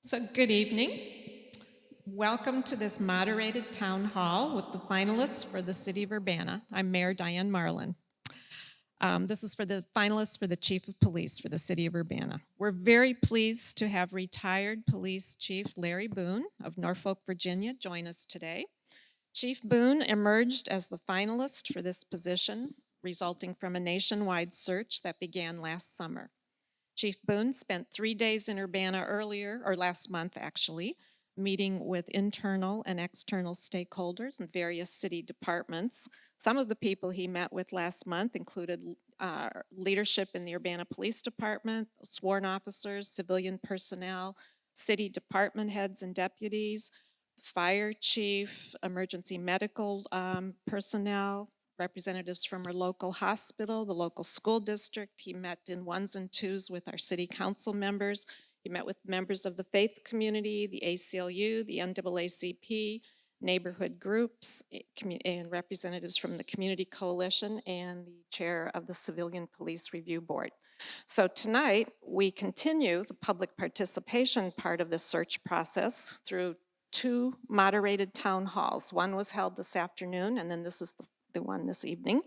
So good evening. Welcome to this moderated town hall with the finalists for the City of Urbana. I'm Mayor Diane Marlin. This is for the finalists for the Chief of Police for the City of Urbana. We're very pleased to have retired Police Chief Larry Boone of Norfolk, Virginia, join us today. Chief Boone emerged as the finalist for this position, resulting from a nationwide search that began last summer. Chief Boone spent 3 days in Urbana last month actually, meeting with internal and external stakeholders and various city departments. Some of the people he met with last month included leadership in the Urbana Police Department, sworn officers, civilian personnel, city department heads and deputies, fire chief, emergency medical personnel, representatives from our local hospital, the local school district. He met in ones and twos with our city council members. He met with members of the faith community, the ACLU, the NAACP, neighborhood groups, and representatives from the Community Coalition and the chair of the Civilian Police Review Board. So tonight, we continue the public participation part of the search process through 2 moderated town halls. One was held this afternoon, and then this is the one this evening.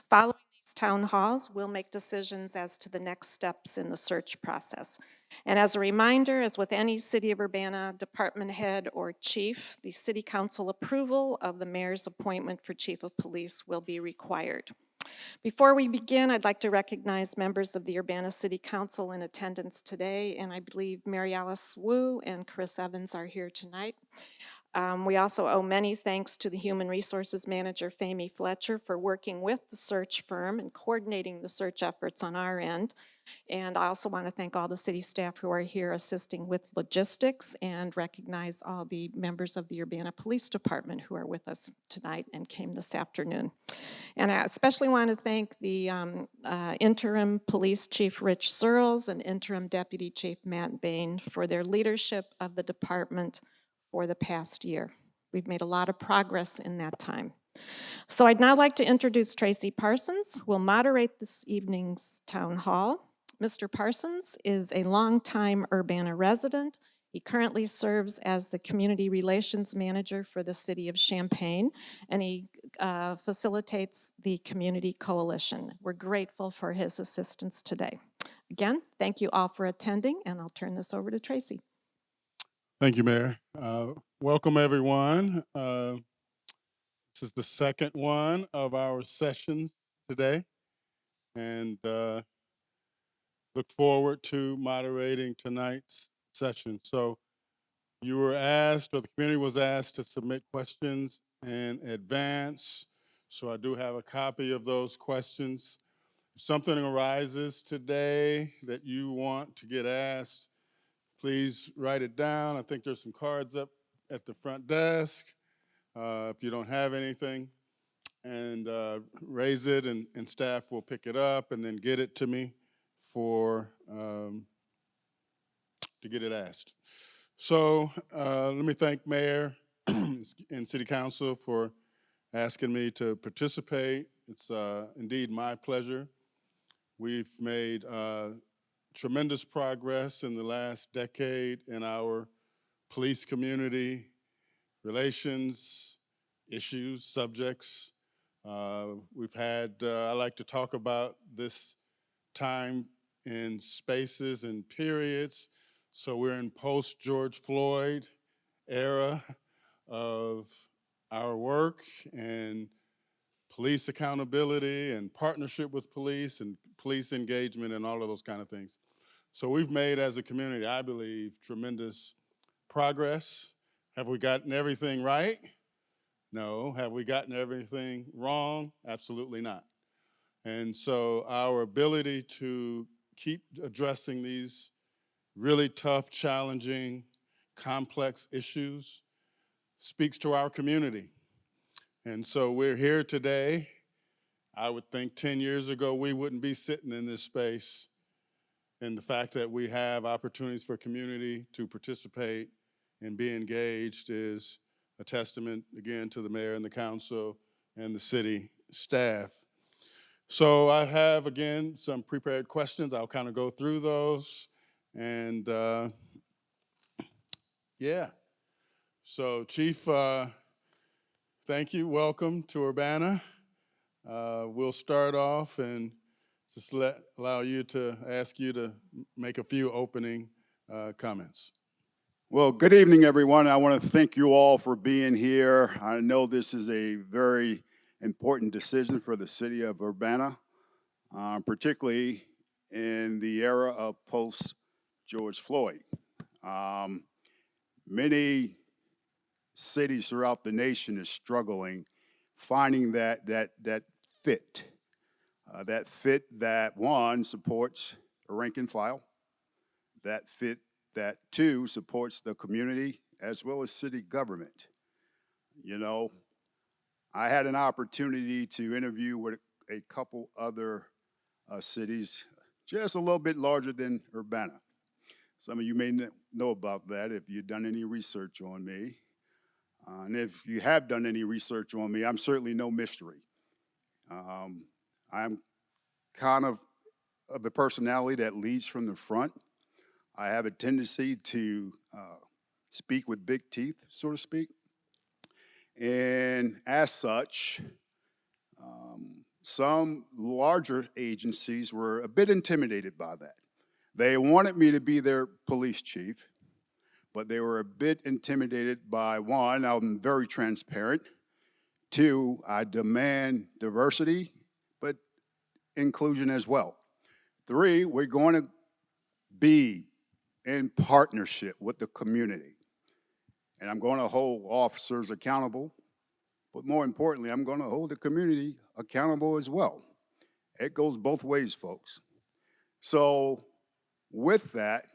Following these town halls, we'll make decisions as to the next steps in the search process. And as a reminder, as with any City of Urbana department head or chief, the City Council approval of the mayor's appointment for Chief of Police will be required. Before we begin, I'd like to recognize members of the Urbana City Council in attendance today, and I believe Mary Alice Wu and Chris Evans are here tonight. We also owe many thanks to the Human Resources Manager, Famie Fletcher, for working with the search firm and coordinating the search efforts on our end. And I also want to thank all the city staff who are here assisting with logistics and recognize all the members of the Urbana Police Department who are with us tonight and came this afternoon. And I especially want to thank the interim police chief Rich Searles and interim deputy chief Matt Bain for their leadership of the department for the past year. We've made a lot of progress in that time. So I'd now like to introduce Tracy Parsons, who will moderate this evening's town hall. Mr. Parsons is a longtime Urbana resident. He currently serves as the Community Relations Manager for the City of Champaign, and he facilitates the Community Coalition. We're grateful for his assistance today. Again, thank you all for attending, and I'll turn this over to Tracy. Thank you, Mayor. Welcome, everyone. This is the second one of our sessions today, and look forward to moderating tonight's session. So you were asked, or the community was asked, to submit questions in advance. So I do have a copy of those questions. If something arises today that you want to get asked, please write it down. I think there's some cards up at the front desk if you don't have anything. And raise it, and staff will pick it up and then get it to me to get it asked. So let me thank Mayor and City Council for asking me to participate. It's indeed my pleasure. We've made tremendous progress in the last decade in our police community relations, issues, subjects. We've had, I like to talk about this time in spaces and periods. So we're in post-George Floyd era of our work and police accountability and partnership with police and police engagement and all of those kind of things. So we've made, as a community, I believe, tremendous progress. Have we gotten everything right? No. Have we gotten everything wrong? Absolutely not. And so our ability to keep addressing these really tough, challenging, complex issues speaks to our community. And so we're here today. I would think 10 years ago we wouldn't be sitting in this space. And the fact that we have opportunities for community to participate and be engaged is a testament, again, to the mayor and the council and the city staff. So I have, again, some prepared questions. I'll kind of go through those. And Yeah. So, Chief, thank you. Welcome to Urbana. We'll start off and just allow you to ask you to make a few opening comments. Well, good evening, everyone. I want to thank you all for being here. I know this is a very important decision for the city of Urbana, particularly in the era of post-George Floyd. Many cities throughout the nation are struggling finding that fit, that fit that, one, supports a rank and file, that fit that, two, supports the community as well as city government. You know, I had an opportunity to interview with a couple other cities just a little bit larger than Urbana. Some of you may know about that if you've done any research on me. And if you have done any research on me, I'm certainly no mystery. I'm kind of a personality that leads from the front. I have a tendency to speak with big teeth, so to speak. And as such, some larger agencies were a bit intimidated by that. They wanted me to be their police chief, but they were a bit intimidated by, one, I'm very transparent. Two, I demand diversity, but inclusion as well. Three, we're going to be in partnership with the community. And I'm going to hold officers accountable, but more importantly, I'm going to hold the community accountable as well. It goes both ways, folks. So with that,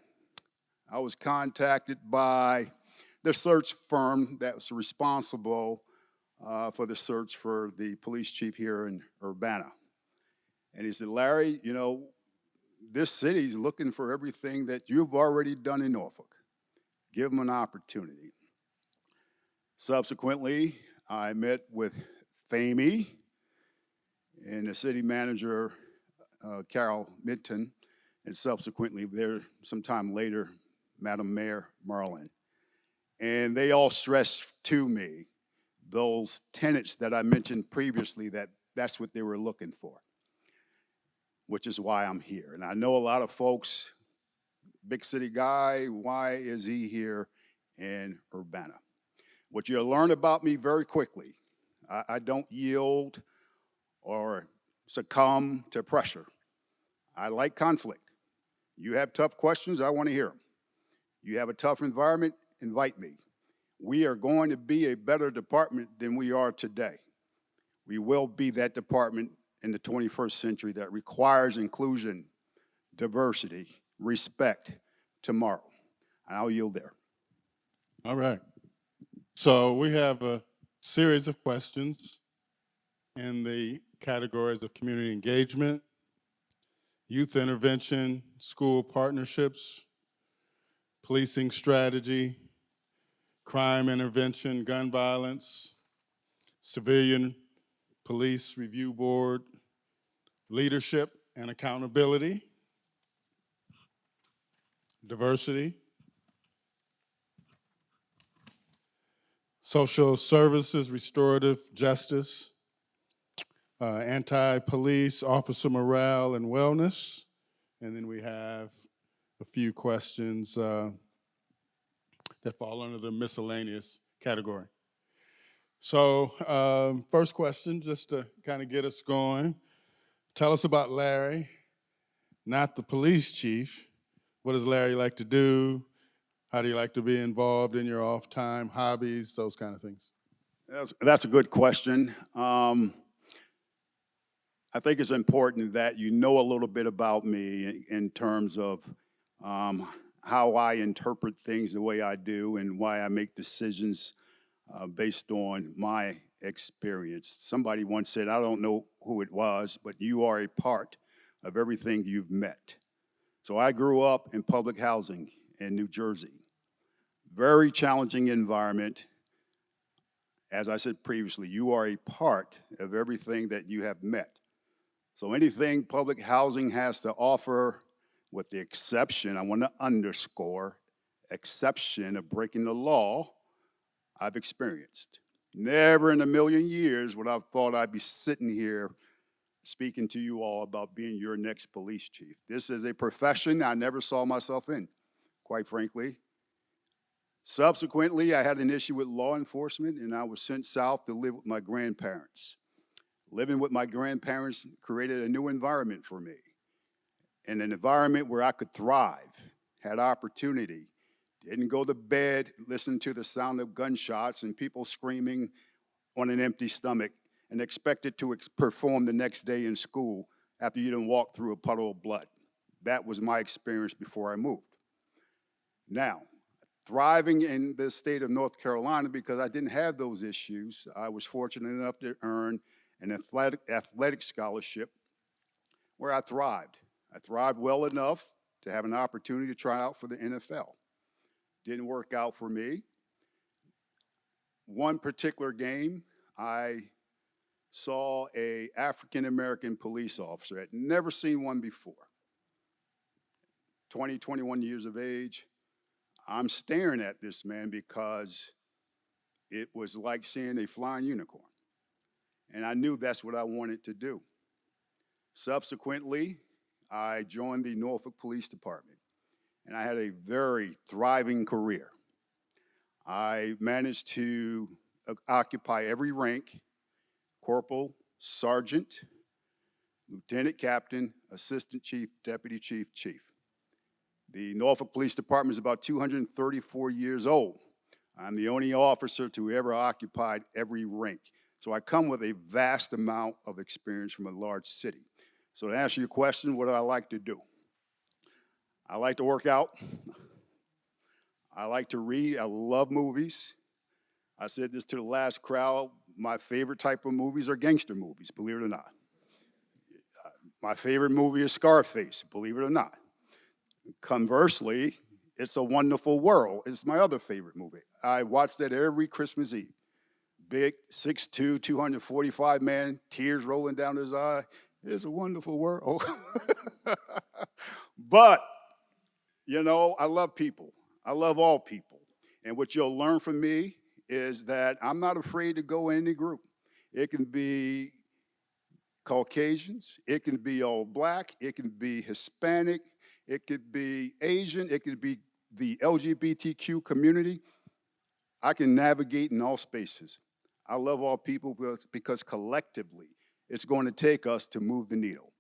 I was contacted by the search firm that was responsible for the search for the police chief here in Urbana. And he said, Larry, you know, this city's looking for everything that you've already done in Norfolk. Give them an opportunity. Subsequently, I met with FAME and the city manager, Carol Minton, and subsequently there, sometime later, Madam Mayor Marlin. And they all stressed to me those tenets that I mentioned previously, that's what they were looking for, which is why I'm here. And I know a lot of folks, big city guy, why is he here in Urbana? What you'll learn about me very quickly, I don't yield or succumb to pressure. I like conflict. You have tough questions, I want to hear them. You have a tough environment, invite me. We are going to be a better department than we are today. We will be that department in the 21st century that requires inclusion, diversity, respect tomorrow. And I'll yield there. All right. So we have a series of questions in the categories of community engagement, youth intervention, school partnerships, policing strategy, crime intervention, gun violence, civilian police review board, leadership and accountability, diversity, social services, restorative justice, anti-police, officer morale and wellness. And then we have a few questions that fall under the miscellaneous category. So first question, just to kind of get us going. Tell us about Larry, not the police chief. What does Larry like to do? How do you like to be involved in your off time, hobbies, those kind of things? That's a good question. I think it's important that you know a little bit about me in terms of how I interpret things the way I do and why I make decisions based on my experience. Somebody once said, I don't know who it was, but you are a part of everything you've met. So I grew up in public housing in New Jersey. Very challenging environment. As I said previously, you are a part of everything that you have met. So anything public housing has to offer, with the exception, I want to underscore, exception of breaking the law I've experienced. Never in a million years would I have thought I'd be sitting here speaking to you all about being your next police chief. This is a profession I never saw myself in, quite frankly. Subsequently, I had an issue with law enforcement and I was sent south to live with my grandparents. Living with my grandparents created a new environment for me, and an environment where I could thrive, had opportunity, didn't go to bed listening to the sound of gunshots and people screaming on an empty stomach and expected to perform the next day in school after you didn't walk through a puddle of blood. That was my experience before I moved. Now, thriving in the state of North Carolina because I didn't have those issues, I was fortunate enough to earn an athletic scholarship where I thrived. I thrived well enough to have an opportunity to try out for the NFL. Didn't work out for me. One particular game, I saw a African-American police officer. I'd never seen one before. 20, 21 years of age. I'm staring at this man because it was like seeing a flying unicorn. And I knew that's what I wanted to do. Subsequently, I joined the Norfolk Police Department, and I had a very thriving career. I managed to occupy every rank: corporal, sergeant, lieutenant captain, assistant chief, deputy chief, chief. The Norfolk Police Department is about 234 years old. I'm the only officer to ever occupied every rank. So I come with a vast amount of experience from a large city. So to answer your question, what do I like to do? I like to work out. I like to read. I love movies. I said this to the last crowd. My favorite type of movies are gangster movies, believe it or not. My favorite movie is Scarface, believe it or not. Conversely, It's a Wonderful World. It's my other favorite movie. I watch that every Christmas Eve. Big, 6'2", 245 man, tears rolling down his eye. It's a wonderful world. But, you know, I love people. I love all people. And what you'll learn from me is that I'm not afraid to go in any group. It can be Caucasians, it can be all black, it can be Hispanic, it could be Asian, it could be the LGBTQ community. I can navigate in all spaces. I love all people because collectively, it's going to take us to move the needle.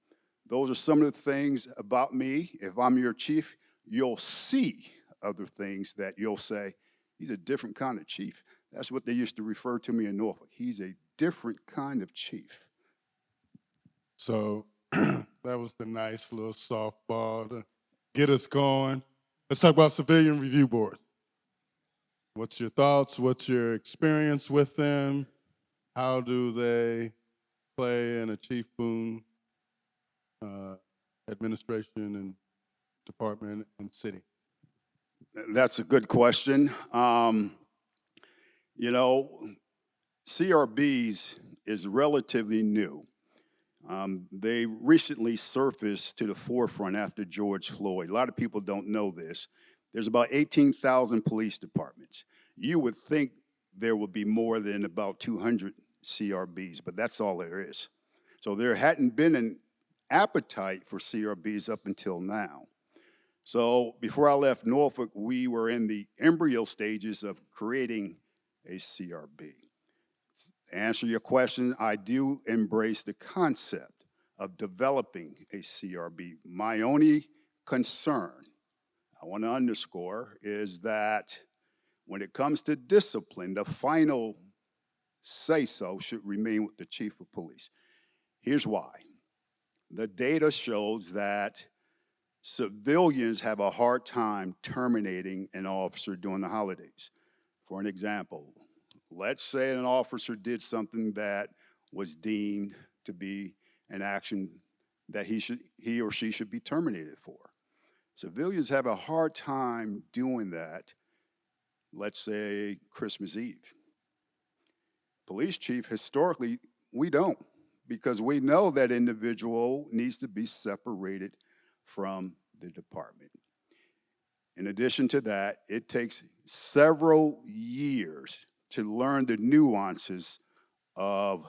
Those are some of the things about me. If I'm your chief, you'll see other things that you'll say, he's a different kind of chief. That's what they used to refer to me in Norfolk. He's a different kind of chief. So that was the nice little softball to get us going. Let's talk about civilian review boards. What's your thoughts? What's your experience with them? How do they play in a Chief Boone administration and department and city? That's a good question. You know, CRBs is relatively new. They recently surfaced to the forefront after George Floyd. A lot of people don't know this. There's about 18,000 police departments. You would think there would be more than about 200 CRBs, but that's all there is. So there hadn't been an appetite for CRBs up until now. So before I left Norfolk, we were in the embryo stages of creating a CRB. To answer your question, I do embrace the concept of developing a CRB. My only concern, I want to underscore, is that when it comes to discipline, the final say-so should remain with the chief of police. Here's why. The data shows that civilians have a hard time terminating an officer during the holidays. For an example, let's say an officer did something that was deemed to be an action that he or she should be terminated for. Civilians have a hard time doing that, let's say Christmas Eve. Police chief, historically, we don't, because we know that individual needs to be separated from the department. In addition to that, it takes several years to learn the nuances of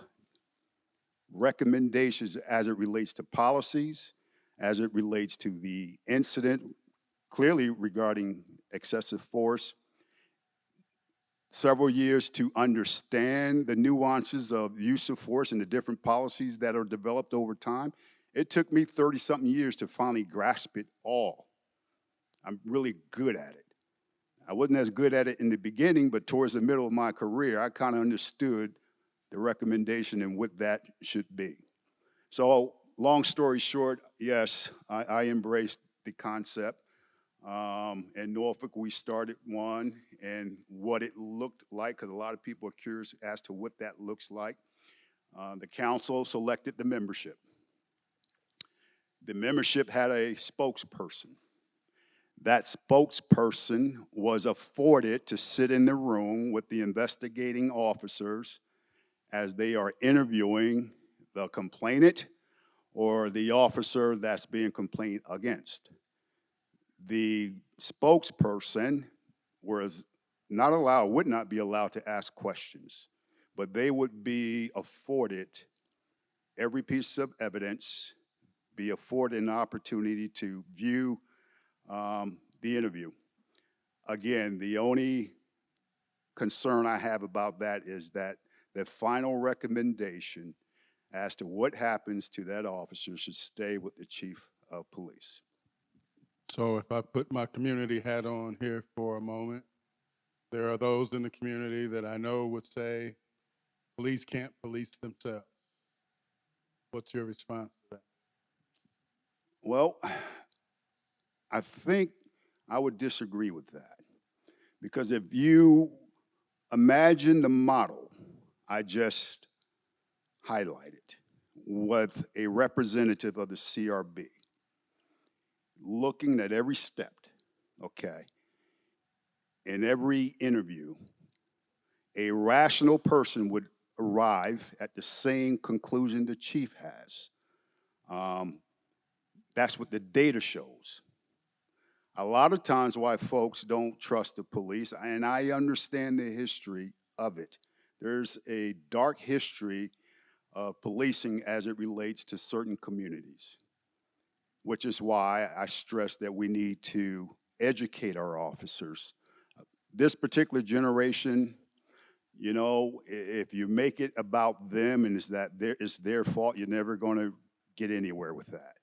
recommendations as it relates to policies, as it relates to the incident, clearly regarding excessive force, several years to understand the nuances of use of force and the different policies that are developed over time. It took me 30-something years to finally grasp it all. I'm really good at it. I wasn't as good at it in the beginning, but towards the middle of my career, I kind of understood the recommendation and what that should be. So long story short, yes, I embraced the concept. In Norfolk, we started one and what it looked like, because a lot of people are curious as to what that looks like. The council selected the membership. The membership had a spokesperson. That spokesperson was afforded to sit in the room with the investigating officers as they are interviewing the complainant or the officer that's being complained against. The spokesperson was not allowed, would not be allowed to ask questions, but they would be afforded every piece of evidence, be afforded an opportunity to view the interview. Again, the only concern I have about that is that the final recommendation as to what happens to that officer should stay with the chief of police. So if I put my community hat on here for a moment, there are those in the community that I know would say, police can't police themselves. What's your response to that? Well, I think I would disagree with that. Because if you imagine the model I just highlighted with a representative of the CRB, looking at every step, okay, in every interview, a rational person would arrive at the same conclusion the chief has. That's what the data shows. A lot of times why folks don't trust the police, and I understand the history of it. There's a dark history of policing as it relates to certain communities, which is why I stress that we need to educate our officers. This particular generation, you know, if you make it about them and it's their fault, you're never going to get anywhere with that.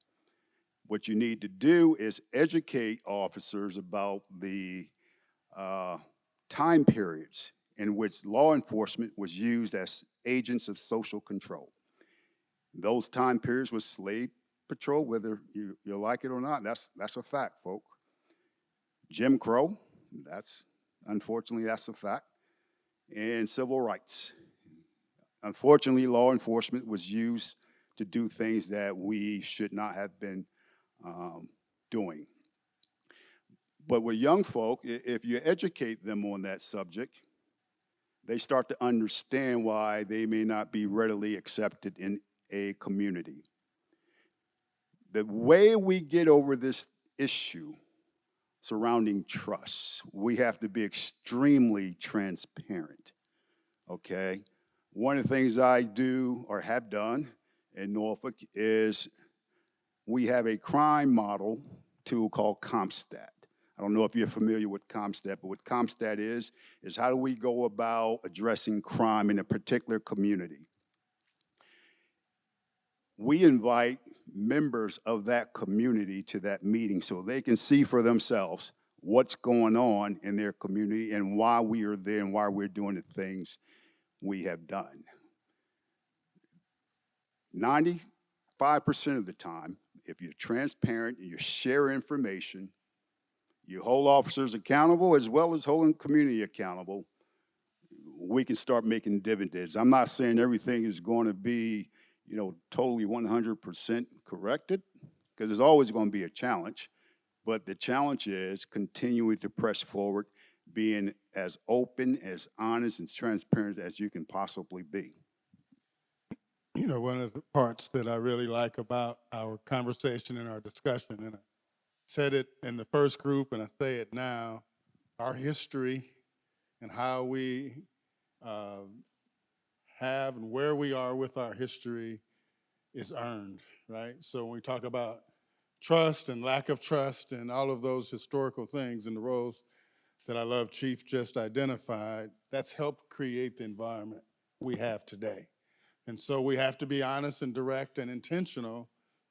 What you need to do is educate officers about the time periods in which law enforcement was used as agents of social control. Those time periods was slave patrol, whether you like it or not. That's a fact, folk. Jim Crow, unfortunately, that's a fact. And civil rights. Unfortunately, law enforcement was used to do things that we should not have been doing. But with young folk, if you educate them on that subject, they start to understand why they may not be readily accepted in a community. The way we get over this issue surrounding trust, we have to be extremely transparent, okay? One of the things I do or have done in Norfolk is we have a crime model tool called CompStat. I don't know if you're familiar with CompStat, but what CompStat is how do we go about addressing crime in a particular community? We invite members of that community to that meeting so they can see for themselves what's going on in their community and why we are there and why we're doing the things we have done. 95% of the time, if you're transparent and you share information, you hold officers accountable as well as holding community accountable, we can start making dividends. I'm not saying everything is going to be, totally 100% corrected, because there's always going to be a challenge. But the challenge is continuing to press forward, being as open, as honest, and transparent as you can possibly be. One of the parts that I really like about our conversation and our discussion, and said it in the first group, and I say it now, our history and how we uh, have and where we are with our history is earned, right? So when we talk about trust and lack of trust and all of those historical things and the roles that I love Chief just identified, that's helped create the environment we have today. And so we have to be honest and direct and intentional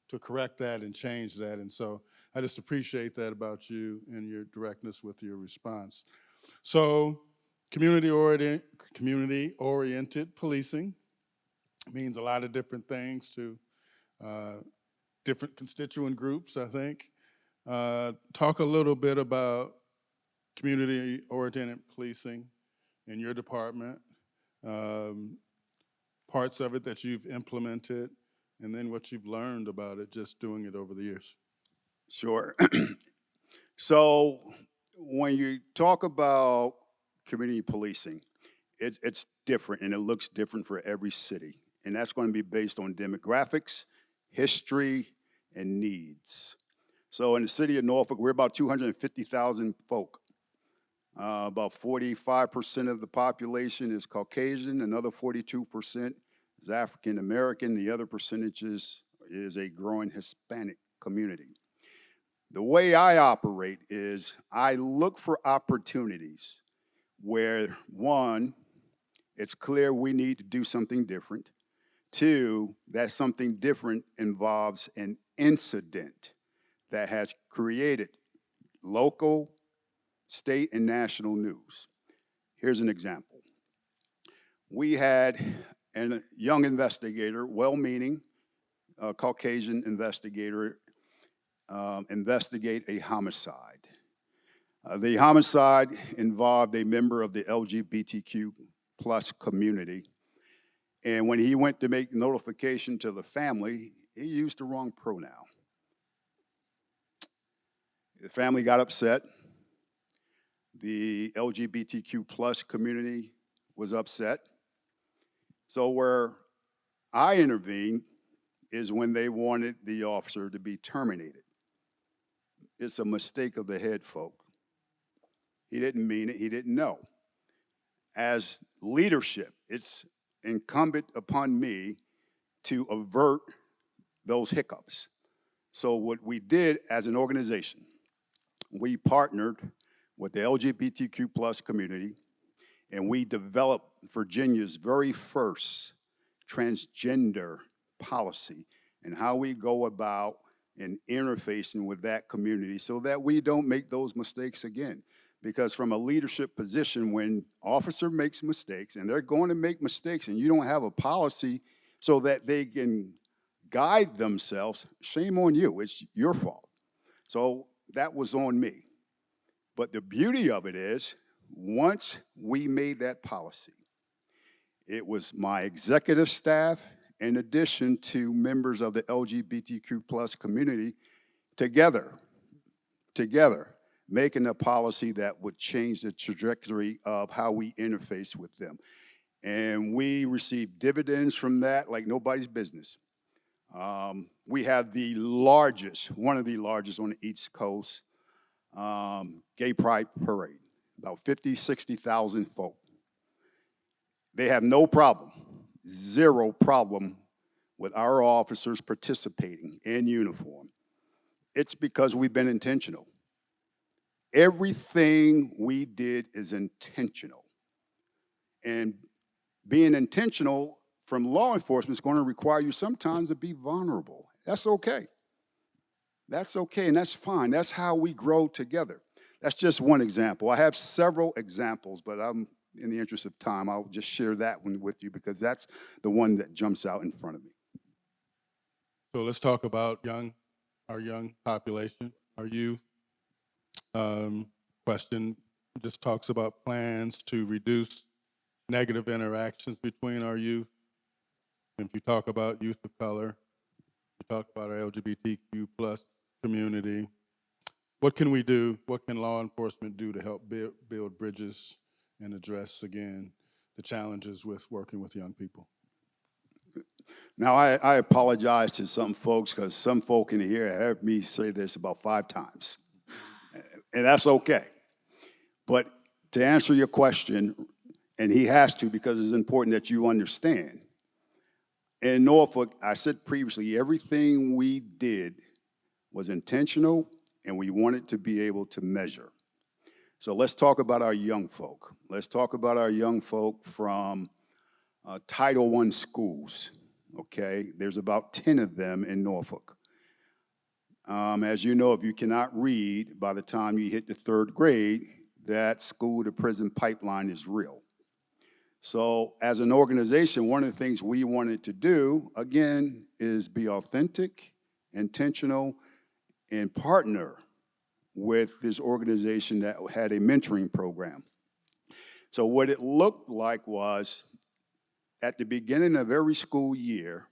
to correct that and change that. And so I just appreciate that about you and your directness with your response. So community-oriented policing means a lot of different things to different constituent groups, I think. Talk a little bit about community-oriented policing in your department, parts of it that you've implemented, and then what you've learned about it just doing it over the years. Sure. So when you talk about community policing, it's different and it looks different for every city. And that's going to be based on demographics, history, and needs. So in the city of Norfolk, we're about 250,000 folk. About 45% of the population is Caucasian, another 42% is African American, the other percentages is a growing Hispanic community. The way I operate is I look for opportunities where, one, it's clear we need to do something different. Two, that something different involves an incident that has created local, state, and national news. Here's an example. We had a young investigator, well-meaning, Caucasian investigator, investigate a homicide. The homicide involved a member of the LGBTQ plus community. And when he went to make notification to the family, he used the wrong pronoun. The family got upset. The LGBTQ plus community was upset. So where I intervened is when they wanted the officer to be terminated. It's a mistake of the head folk. He didn't mean it, he didn't know. As leadership, it's incumbent upon me to avert those hiccups. So what we did as an organization, we partnered with the LGBTQ plus community, and we developed Virginia's very first transgender policy and how we go about and interfacing with that community so that we don't make those mistakes again. Because from a leadership position, when officer makes mistakes, and they're going to make mistakes, and you don't have a policy so that they can guide themselves, shame on you, it's your fault. So that was on me. But the beauty of it is, once we made that policy, it was my executive staff, in addition to members of the LGBTQ plus community, together, making a policy that would change the trajectory of how we interface with them. And we received dividends from that like nobody's business. We have the largest, one of the largest on the East Coast, gay pride parade, about 50, 60,000 folk. They have no problem, zero problem with our officers participating in uniform. It's because we've been intentional. Everything we did is intentional. And being intentional from law enforcement is going to require you sometimes to be vulnerable. That's okay. That's okay, and that's fine. That's how we grow together. That's just one example. I have several examples, but in the interest of time, I'll just share that one with you because that's the one that jumps out in front of me. So let's talk about our young population, our youth. Question just talks about plans to reduce negative interactions between our youth. If you talk about youth of color, you talk about our LGBTQ plus community. What can we do? What can law enforcement do to help build bridges and address, again, the challenges with working with young people? Now, I apologize to some folks because some folk in here have heard me say this about 5 times, and that's okay. But to answer your question, and he has to because it's important that you understand, in Norfolk, I said previously, everything we did was intentional and we wanted to be able to measure. So let's talk about our young folk. Let's talk about our young folk from Title I schools, okay? There's about 10 of them in Norfolk. As you know, if you cannot read by the time you hit the 3rd grade, that school to prison pipeline is real. So as an organization, one of the things we wanted to do, again, is be authentic, intentional, and partner with this organization that had a mentoring program. So what it looked like was, at the beginning of every school year,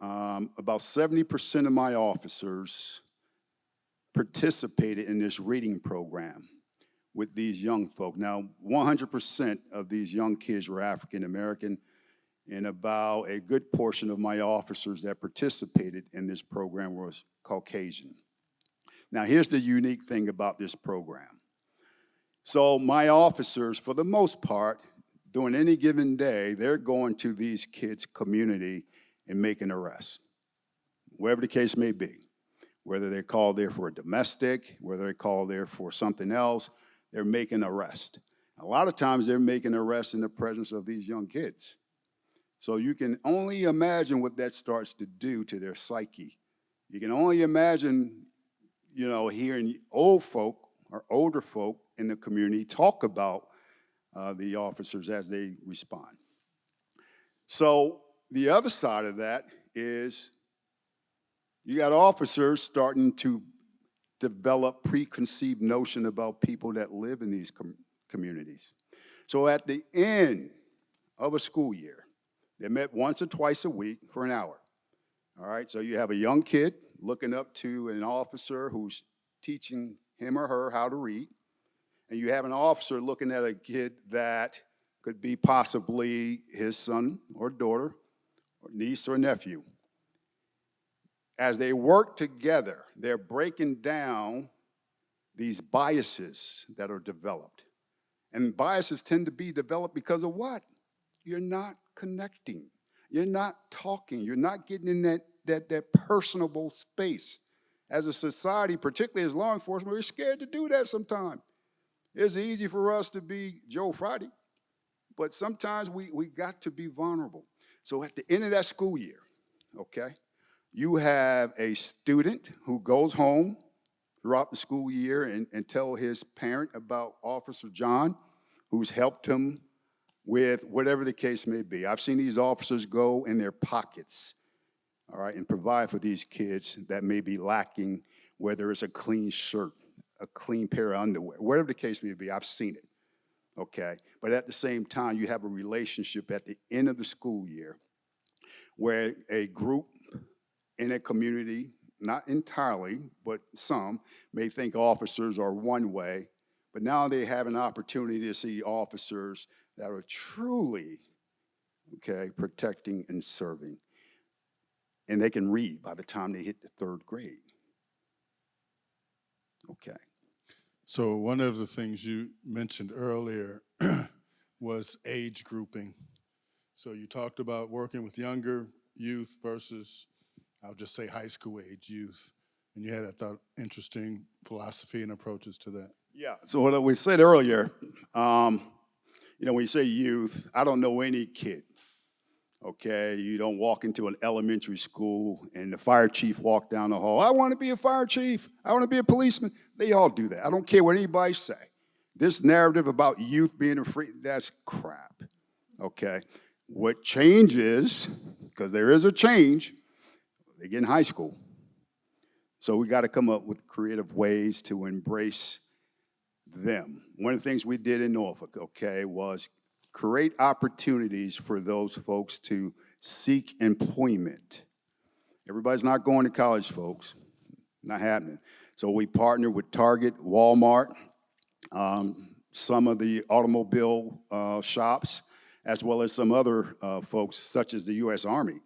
about 70% of my officers participated in this reading program with these young folk. Now, 100% of these young kids were African American, and about a good portion of my officers that participated in this program was Caucasian. Now, here's the unique thing about this program. So my officers, for the most part, during any given day, they're going to these kids' community and making arrests, wherever the case may be. Whether they're called there for a domestic, whether they're called there for something else, they're making arrests. A lot of times they're making arrests in the presence of these young kids. So you can only imagine what that starts to do to their psyche. You can only imagine, hearing old folk or older folk in the community talk about the officers as they respond. So the other side of that is you got officers starting to develop preconceived notion about people that live in these communities. So at the end of a school year, they met once or twice a week for an hour. All right, so you have a young kid looking up to an officer who's teaching him or her how to read, and you have an officer looking at a kid that could be possibly his son or daughter, or niece or nephew. As they work together, they're breaking down these biases that are developed. And biases tend to be developed because of what? You're not connecting. You're not talking. You're not getting in that personable space. As a society, particularly as law enforcement, we're scared to do that sometimes. It's easy for us to be Joe Friday, but sometimes we got to be vulnerable. So at the end of that school year, okay, you have a student who goes home throughout the school year and tell his parent about Officer John, who's helped him with whatever the case may be. I've seen these officers go in their pockets, all right, and provide for these kids that may be lacking, whether it's a clean shirt, a clean pair of underwear, whatever the case may be. I've seen it, okay? But at the same time, you have a relationship at the end of the school year where a group in a community, not entirely, but some, may think officers are one way, but now they have an opportunity to see officers that are truly, okay, protecting and serving. And they can read by the time they hit the 3rd grade. Okay. So one of the things you mentioned earlier was age grouping. So you talked about working with younger youth versus, I'll just say, high school age youth. And you had, I thought, interesting philosophy and approaches to that. Yeah, so what we said earlier, when you say youth, I don't know any kid, okay? You don't walk into an elementary school and the fire chief walk down the hall, I want to be a fire chief, I want to be a policeman. They all do that. I don't care what anybody say. This narrative about youth being afraid, that's crap, okay? What changes, because there is a change, they get in high school. So we got to come up with creative ways to embrace them. One of the things we did in Norfolk, okay, was create opportunities for those folks to seek employment. Everybody's not going to college, folks. Not happening. So we partnered with Target, Walmart, some of the automobile shops, as well as some other folks, such as the U.S. Army.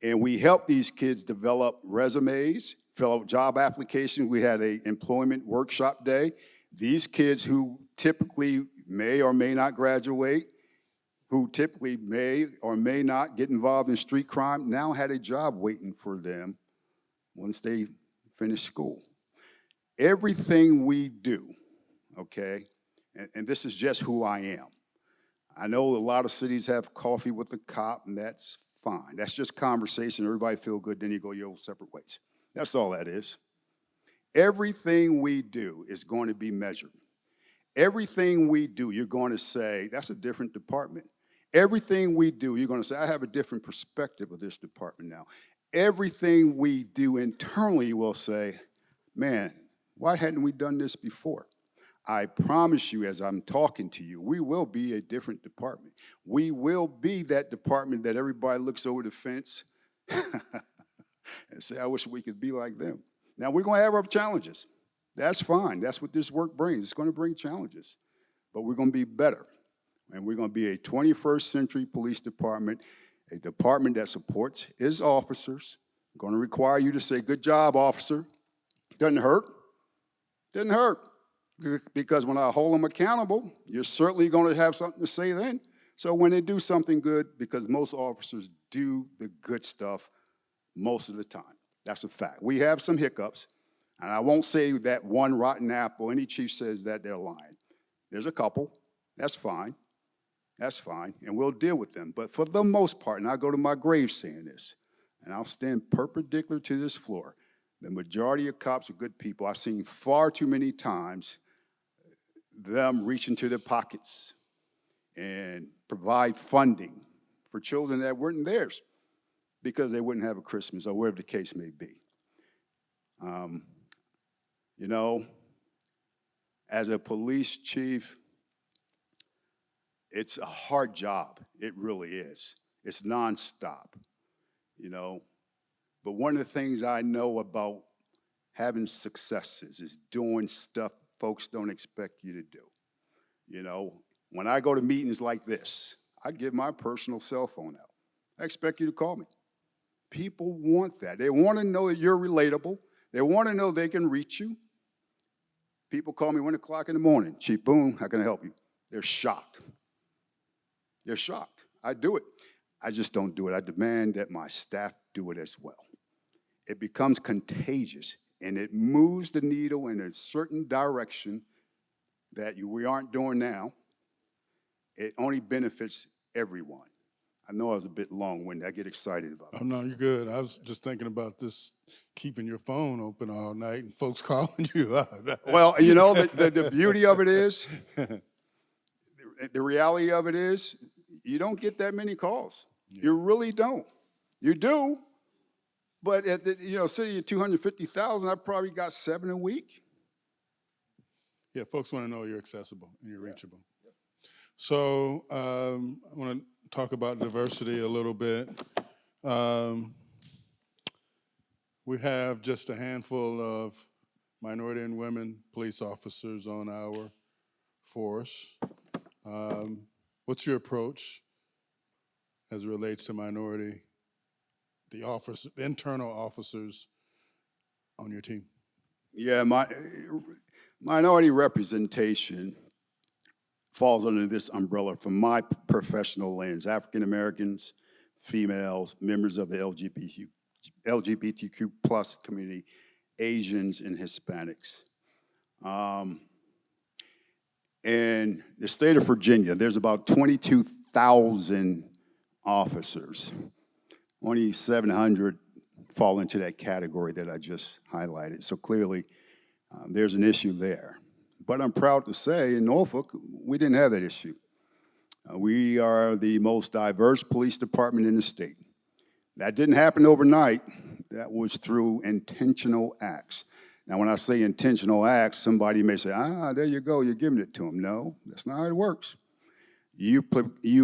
And we help these kids develop resumes, fill out job applications. We had an employment workshop day. These kids who typically may or may not graduate, who typically may or may not get involved in street crime, now had a job waiting for them once they finish school. Everything we do, okay, and this is just who I am. I know a lot of cities have coffee with the cop, and that's fine. That's just conversation. Everybody feel good, then you go your separate ways. That's all that is. Everything we do is going to be measured. Everything we do, you're going to say, that's a different department. Everything we do, you're going to say, I have a different perspective of this department now. Everything we do internally, you will say, man, why hadn't we done this before? I promise you, as I'm talking to you, we will be a different department. We will be that department that everybody looks over the fence and say, I wish we could be like them. Now, we're going to have our challenges. That's fine. That's what this work brings. It's going to bring challenges. But we're going to be better. And we're going to be a 21st century police department, a department that supports its officers. I'm going to require you to say, good job, officer. Doesn't hurt. Doesn't hurt. Because when I hold them accountable, you're certainly going to have something to say then. So when they do something good, because most officers do the good stuff most of the time. That's a fact. We have some hiccups, and I won't say that one rotten apple. Any chief says that, they're lying. There's a couple. That's fine. That's fine, and we'll deal with them. But for the most part, and I'll go to my grave saying this, and I'll stand perpendicular to this floor, the majority of cops are good people. I've seen far too many times them reach into their pockets and provide funding for children that weren't theirs because they wouldn't have a Christmas or whatever the case may be. You know, as a police chief, it's a hard job. It really is. It's nonstop, you know. But one of the things I know about having successes is doing stuff folks don't expect you to do. You know, when I go to meetings like this, I give my personal cell phone out. I expect you to call me. People want that. They want to know that you're relatable. They want to know they can reach you. People call me 1 o'clock in the morning. Chief Boone, how can I help you? They're shocked. They're shocked. I do it. I just don't do it. I demand that my staff do it as well. It becomes contagious, and it moves the needle in a certain direction that we aren't doing now. It only benefits everyone. I know I was a bit long-winded. I get excited about it. Oh, no, you're good. I was just thinking about this, keeping your phone open all night and folks calling you out. Well, you know, the beauty of it is, the reality of it is, you don't get that many calls. Yeah. You really don't. You do, but at the city of 250,000, I probably got 7 a week. Yeah, folks want to know you're accessible and you're reachable. Yeah. So I want to talk about diversity a little bit. We have just a handful of minority and women police officers on our force. What's your approach as it relates to minority, the internal officers on your team? Yeah, minority representation falls under this umbrella from my professional lens. African Americans, females, members of the LGBTQ plus community, Asians, and Hispanics. In the state of Virginia, there's about 22,000 officers. Only 700 fall into that category that I just highlighted. So clearly, there's an issue there. But I'm proud to say in Norfolk, we didn't have that issue. We are the most diverse police department in the state. That didn't happen overnight. That was through intentional acts. Now, when I say intentional acts, somebody may say, there you go, you're giving it to them. No, that's not how it works. You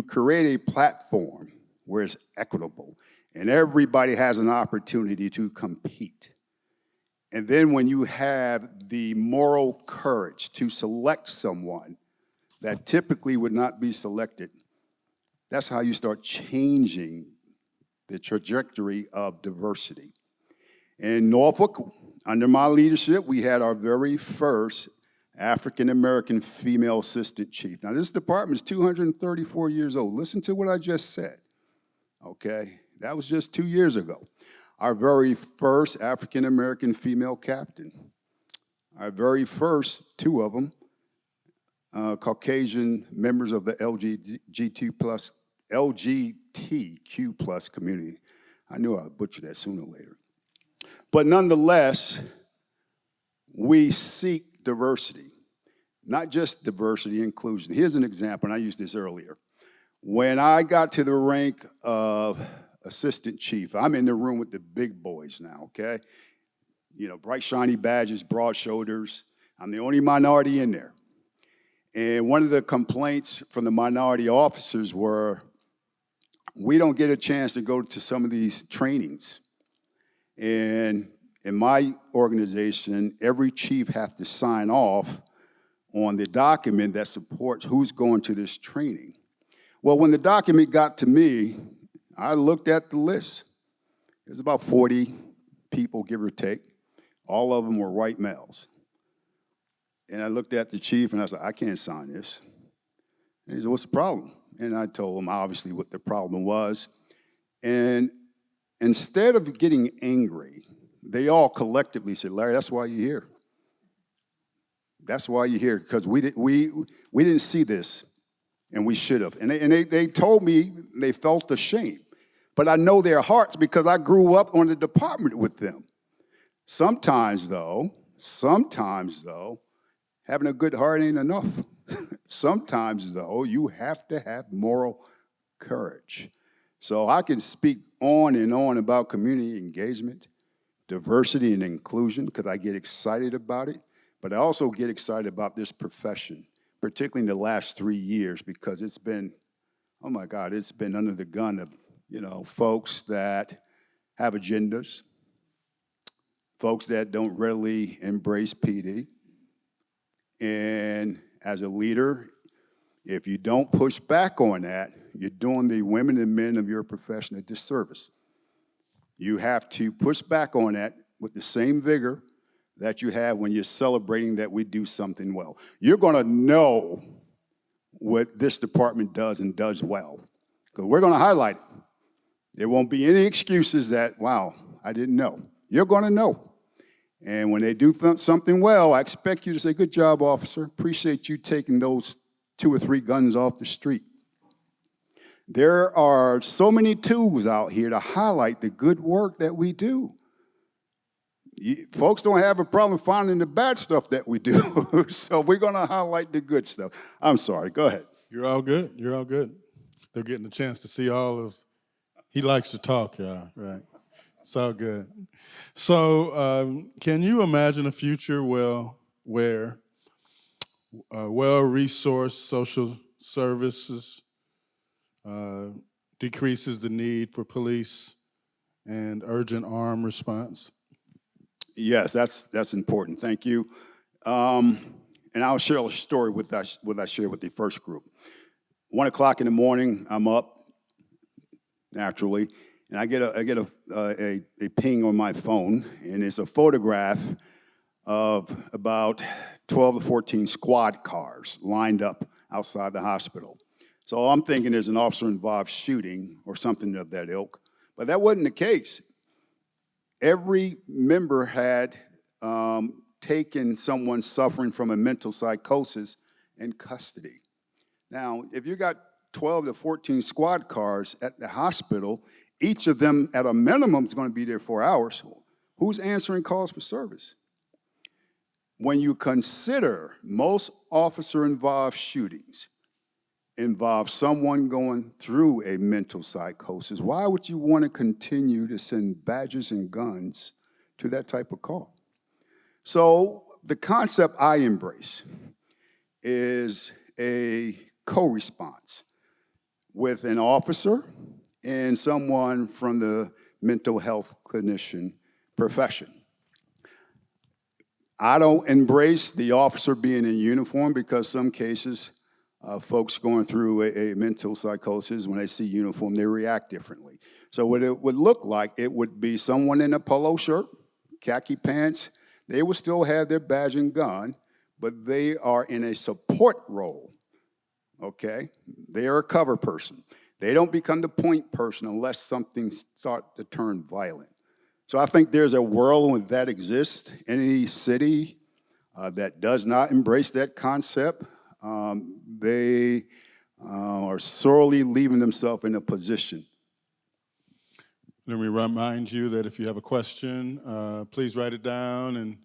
create a platform where it's equitable, and everybody has an opportunity to compete. And then when you have the moral courage to select someone that typically would not be selected, That's how you start changing the trajectory of diversity. In Norfolk, under my leadership, we had our very first African-American female assistant chief. Now, this department is 234 years old. Listen to what I just said, okay? That was just 2 years ago. Our very first African-American female captain. Our very first, two of them, Caucasian members of the LGBTQ plus community. I knew I would butcher that sooner or later. But nonetheless, we seek diversity, not just diversity, inclusion. Here's an example, and I used this earlier. When I got to the rank of assistant chief, I'm in the room with the big boys now, okay? You know, bright, shiny badges, broad shoulders. I'm the only minority in there. And one of the complaints from the minority officers were, we don't get a chance to go to some of these trainings. And in my organization, every chief has to sign off on the document that supports who's going to this training. Well, when the document got to me, I looked at the list. There's about 40 people, give or take. All of them were white males. And I looked at the chief and I said, I can't sign this. And he said, what's the problem? And I told him obviously what the problem was. And instead of getting angry, they all collectively said, Larry, that's why you're here. That's why you're here, because we didn't see this, and we should have. And they told me they felt ashamed. But I know their hearts because I grew up on the department with them. Sometimes, though, having a good heart ain't enough. Sometimes, though, you have to have moral courage. So I can speak on and on about community engagement, diversity and inclusion, because I get excited about it, but I also get excited about this profession, particularly in the last 3 years, because it's been, oh my God, it's been under the gun of, you know, folks that have agendas, folks that don't readily embrace PD. And as a leader, if you don't push back on that, you're doing the women and men of your profession a disservice. You have to push back on that with the same vigor that you have when you're celebrating that we do something well. You're gonna know what this department does and does well, because we're gonna highlight it. There won't be any excuses that, wow, I didn't know. You're gonna know. And when they do something well, I expect you to say, good job, officer. Appreciate you taking those 2 or 3 guns off the street. There are so many tools out here to highlight the good work that we do. Folks don't have a problem finding the bad stuff that we do, so we're going to highlight the good stuff. I'm sorry, go ahead. You're all good. You're all good. They're getting a chance to see all of. He likes to talk, y'all. Right? It's all good. So, can you imagine a future where well-resourced social services decreases the need for police and urgent armed response? Yes, that's important. Thank you. And I'll share a story with what I shared with the first group. 1 o'clock in the morning, I'm up naturally, and I get a ping on my phone, and it's a photograph of about 12 to 14 squad cars lined up outside the hospital. So I'm thinking there's an officer-involved shooting or something of that ilk, but that wasn't the case. Every member had taken someone suffering from a mental psychosis in custody. Now, if you got 12 to 14 squad cars at the hospital, each of them at a minimum is going to be there 4 hours. Who's answering calls for service? When you consider most officer-involved shootings involve someone going through a mental psychosis, why would you want to continue to send badges and guns to that type of call? So the concept I embrace is a co-response with an officer and someone from the mental health clinician profession. I don't embrace the officer being in uniform because some cases folks going through a mental psychosis, when they see uniform, they react differently. So what it would look like, it would be someone in a polo shirt, khaki pants. They will still have their badge and gun, but they are in a support role, okay? They are a cover person. They don't become the point person unless something starts to turn violent. So I think there's a world when that exists. Any city that does not embrace that concept, they are sorely leaving themselves in a position. Let me remind you that if you have a question, please write it down, and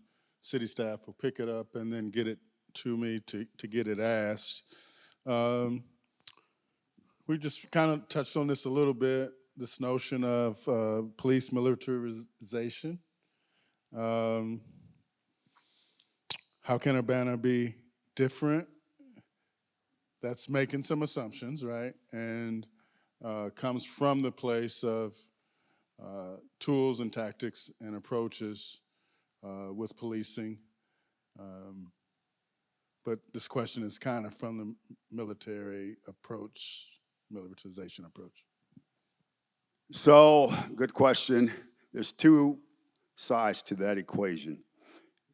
city staff will pick it up and then get it to me to get it asked. We just kind of touched on this a little bit, this notion of police militarization. How can Urbana be different? That's making some assumptions, right? And comes from the place of tools and tactics and approaches with policing. But this question is kind of from the military approach, militarization approach. So, good question. There's two sides to that equation.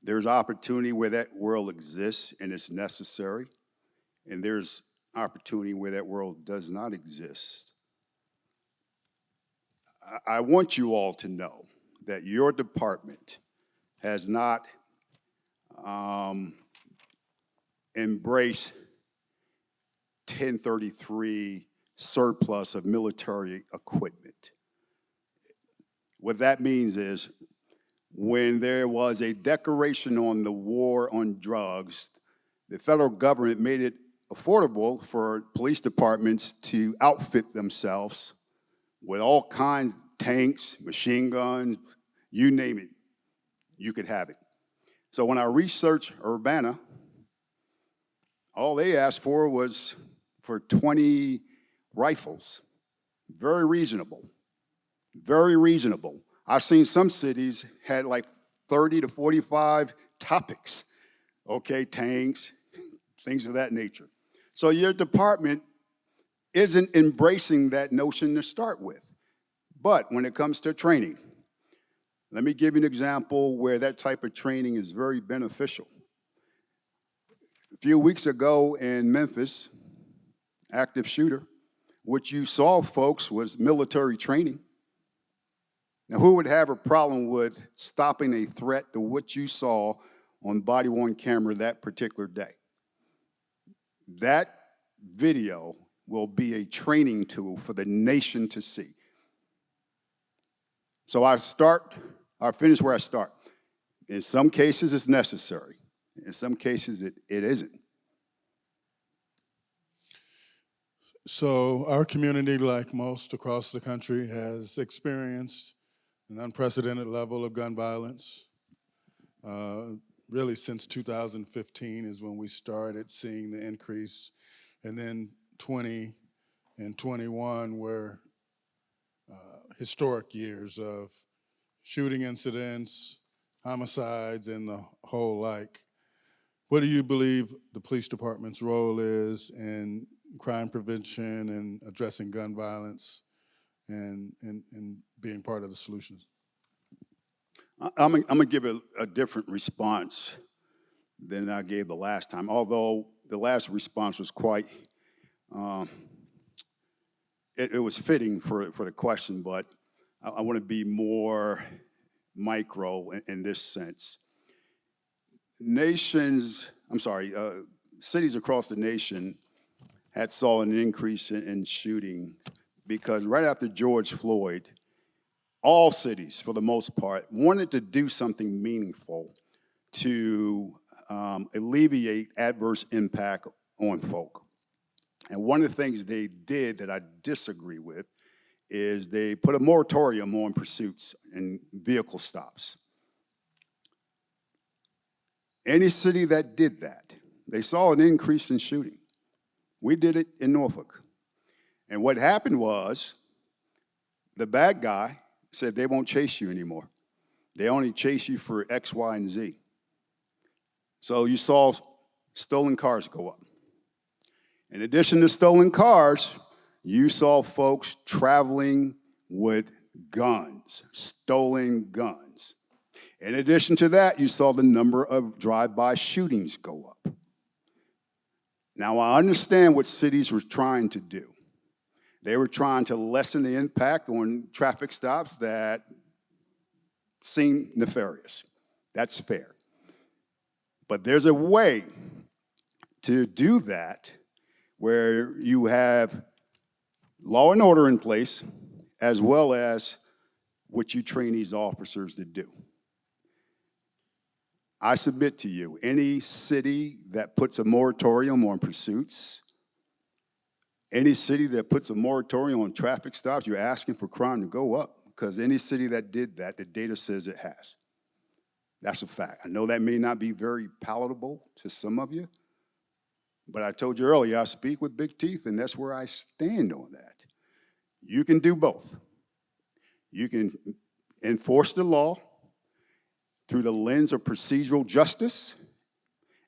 There's opportunity where that world exists and it's necessary, and there's opportunity where that world does not exist. I want you all to know that your department has not embraced 1033 surplus of military equipment. What that means is when there was a declaration on the war on drugs, the federal government made it affordable for police departments to outfit themselves with all kinds of tanks, machine guns, you name it, you could have it. So when I researched Urbana, all they asked for was for 20 rifles. Very reasonable, very reasonable. I've seen some cities had like 30 to 45 topics, okay, tanks, things of that nature. So your department isn't embracing that notion to start with. But when it comes to training, let me give you an example where that type of training is very beneficial. A few weeks ago in Memphis, active shooter, what you saw, folks, was military training. Now, who would have a problem with stopping a threat to what you saw on body-worn camera that particular day? That video will be a training tool for the nation to see. So I finish where I start. In some cases, it's necessary. In some cases, it isn't. So our community, like most across the country, has experienced an unprecedented level of gun violence. Really since 2015 is when we started seeing the increase. And then 20 and 21 were historic years of shooting incidents, homicides, and the whole like. What do you believe the police department's role is in crime prevention and addressing gun violence and being part of the solutions? I'm gonna give a different response than I gave the last time, although the last response was quite, it was fitting for the question, but I wanna be more micro in this sense. Cities across the nation had saw an increase in shooting because right after George Floyd, all cities, for the most part, wanted to do something meaningful to alleviate adverse impact on folk. And one of the things they did that I disagree with is they put a moratorium on pursuits and vehicle stops. Any city that did that, they saw an increase in shooting. We did it in Norfolk. And what happened was the bad guy said they won't chase you anymore. They only chase you for X, Y, and Z. So you saw stolen cars go up. In addition to stolen cars, you saw folks traveling with guns, stolen guns. In addition to that, you saw the number of drive-by shootings go up. Now, I understand what cities were trying to do. They were trying to lessen the impact on traffic stops that seem nefarious. That's fair. But there's a way to do that where you have law and order in place, as well as what you train these officers to do. I submit to you, any city that puts a moratorium on pursuits, any city that puts a moratorium on traffic stops, you're asking for crime to go up, because any city that did that, the data says it has. That's a fact. I know that may not be very palatable to some of you, but I told you earlier, I speak with big teeth, and that's where I stand on that. You can do both. You can enforce the law through the lens of procedural justice,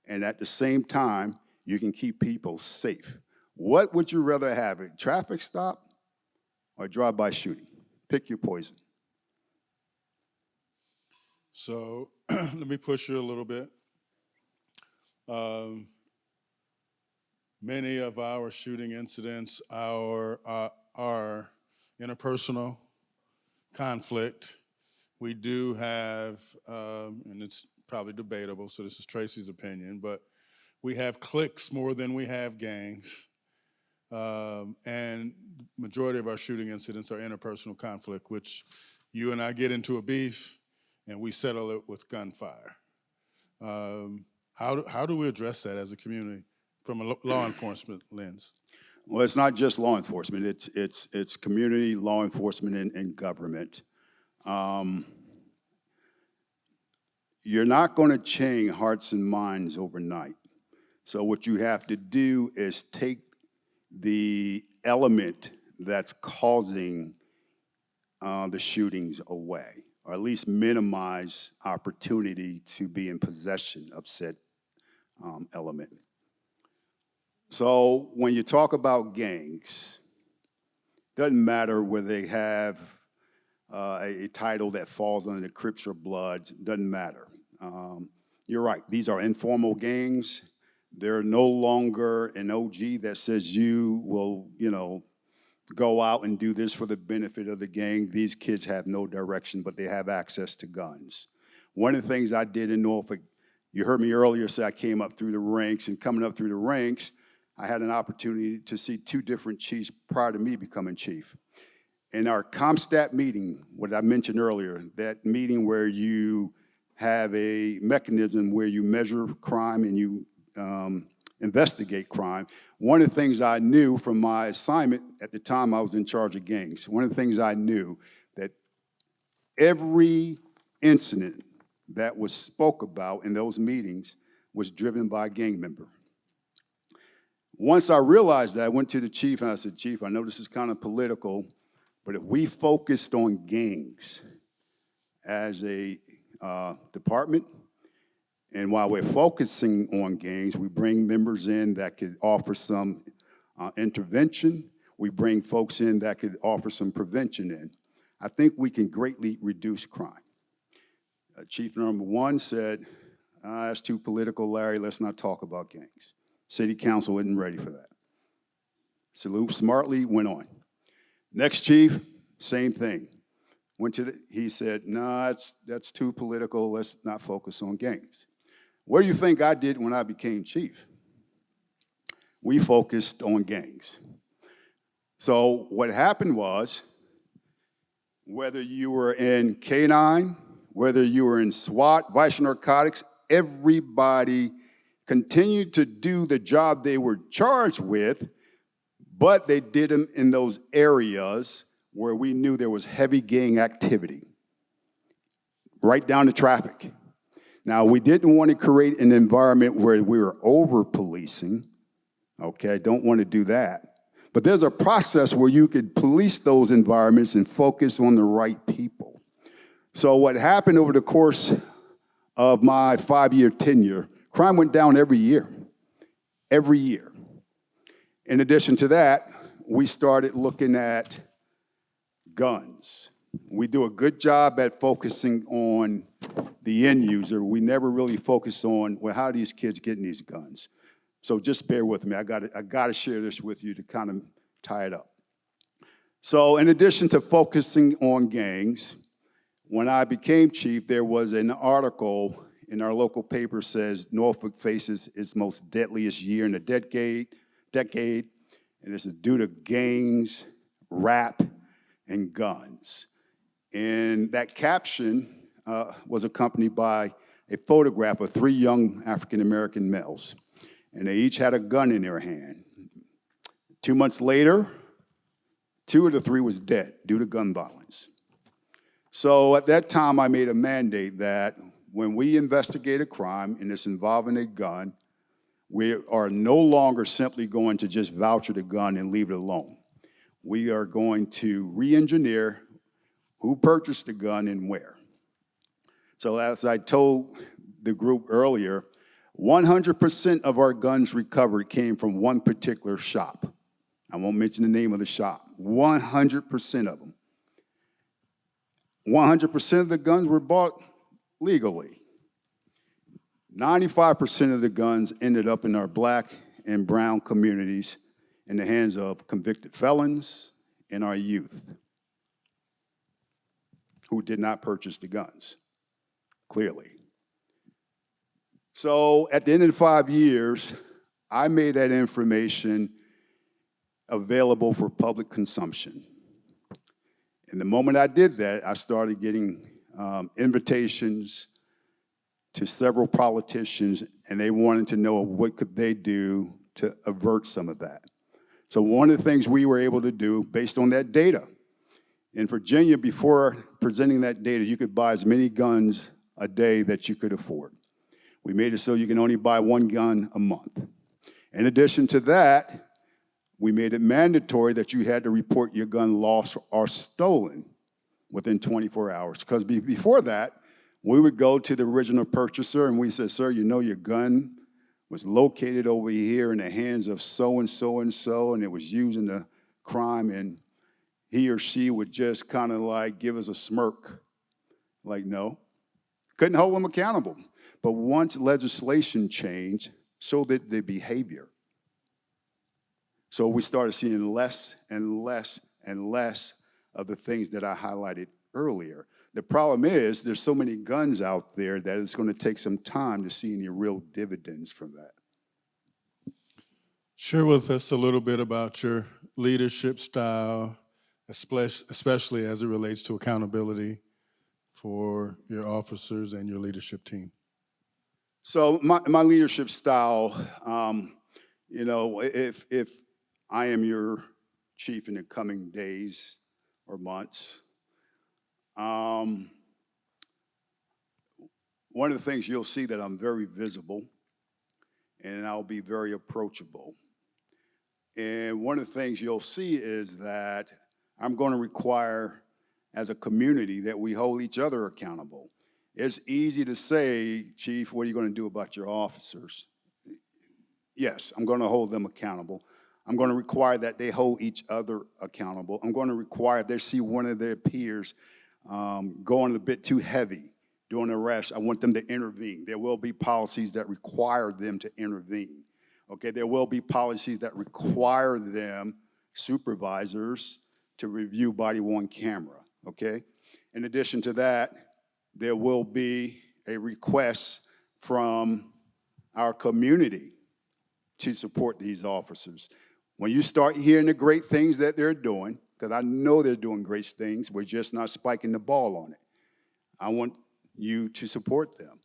and at the same time, you can keep people safe. What would you rather have, a traffic stop or a drive-by shooting? Pick your poison. So let me push you a little bit. Many of our shooting incidents are interpersonal conflict. We do have, and it's probably debatable, so this is Tracy's opinion, but we have cliques more than we have gangs. And majority of our shooting incidents are interpersonal conflict, which you and I get into a beef and we settle it with gunfire. How do we address that as a community from a law enforcement lens? Well, it's not just law enforcement. It's community, law enforcement, and government. You're not going to change hearts and minds overnight. So what you have to do is take the element that's causing the shootings away, or at least minimize opportunity to be in possession of said element. So when you talk about gangs, doesn't matter whether they have a title that falls under the Crips or Bloods, doesn't matter. You're right, these are informal gangs. They're no longer an OG that says you will, go out and do this for the benefit of the gang. These kids have no direction, but they have access to guns. One of the things I did in Norfolk, you heard me earlier say I came up through the ranks, and coming up through the ranks, I had an opportunity to see two different chiefs prior to me becoming chief. In our ComStat meeting, what I mentioned earlier, that meeting where you have a mechanism where you measure crime and you investigate crime, one of the things I knew from my assignment at the time I was in charge of gangs, one of the things I knew that every incident that was spoke about in those meetings was driven by a gang member. Once I realized that, I went to the chief and I said, Chief, I know this is kind of political, but if we focused on gangs as a department, and while we're focusing on gangs, we bring members in that could offer some intervention. We bring folks in that could offer some prevention in. I think we can greatly reduce crime. Chief number one said, that's too political, Larry, let's not talk about gangs. City council isn't ready for that. Salute smartly, went on. Next chief, same thing. He said, no, that's too political, let's not focus on gangs. What do you think I did when I became chief? We focused on gangs. So what happened was, whether you were in K-9, whether you were in SWAT, vice narcotics, everybody continued to do the job they were charged with, but they did them in those areas where we knew there was heavy gang activity, right down to traffic. Now, we didn't want to create an environment where we were over-policing, okay? Don't want to do that. But there's a process where you could police those environments and focus on the right people. So what happened over the course of my 5-year tenure, crime went down every year. In addition to that, we started looking at guns. We do a good job at focusing on the end user. We never really focus on, well, how are these kids getting these guns? So just bear with me. I gotta share this with you to kind of tie it up. So in addition to focusing on gangs, when I became chief, there was an article in our local paper says Norfolk faces its most deadliest year in a decade, and this is due to gangs, rap, and guns. And that caption was accompanied by a photograph of 3 young African-American males, and they each had a gun in their hand. 2 months later, 2 of the 3 was dead due to gun violence. So at that time, I made a mandate that when we investigate a crime and it's involving a gun, we are no longer simply going to just voucher the gun and leave it alone. We are going to re-engineer who purchased the gun and where. So as I told the group earlier, 100% of our guns recovered came from one particular shop. I won't mention the name of the shop. 100% of them. 100% of the guns were bought legally. 95% of the guns ended up in our black and brown communities in the hands of convicted felons and our youth who did not purchase the guns, clearly. So at the end of the 5 years, I made that information available for public consumption. And the moment I did that, I started getting invitations to several politicians, and they wanted to know what could they do to avert some of that. So one of the things we were able to do based on that data, in Virginia, before presenting that data, you could buy as many guns a day that you could afford. We made it so you can only buy 1 gun a month. In addition to that, we made it mandatory that you had to report your gun lost or stolen within 24 hours. Because before that, we would go to the original purchaser and we said, sir, you know your gun was located over here in the hands of so-and-so and so, and it was used in the crime, and he or she would just kind of like give us a smirk. Like, no. Couldn't hold them accountable. But once legislation changed, so did the behavior. So we started seeing less and less and less of the things that I highlighted earlier. The problem is there's so many guns out there that it's going to take some time to see any real dividends from that. Share with us a little bit about your leadership style, especially as it relates to accountability for your officers and your leadership team. So my leadership style, you know, if I am your chief in the coming days or months, one of the things you'll see that I'm very visible and I'll be very approachable. And one of the things you'll see is that I'm going to require as a community that we hold each other accountable. It's easy to say, Chief, what are you going to do about your officers? Yes, I'm going to hold them accountable. I'm going to require that they hold each other accountable. I'm going to require if they see one of their peers going a bit too heavy during the arrest, I want them to intervene. There will be policies that require them to intervene. Okay, there will be policies that require them, supervisors, to review body-worn camera, okay? In addition to that, there will be a request from our community to support these officers. When you start hearing the great things that they're doing, because I know they're doing great things, we're just not spiking the ball on it. I want you to support them,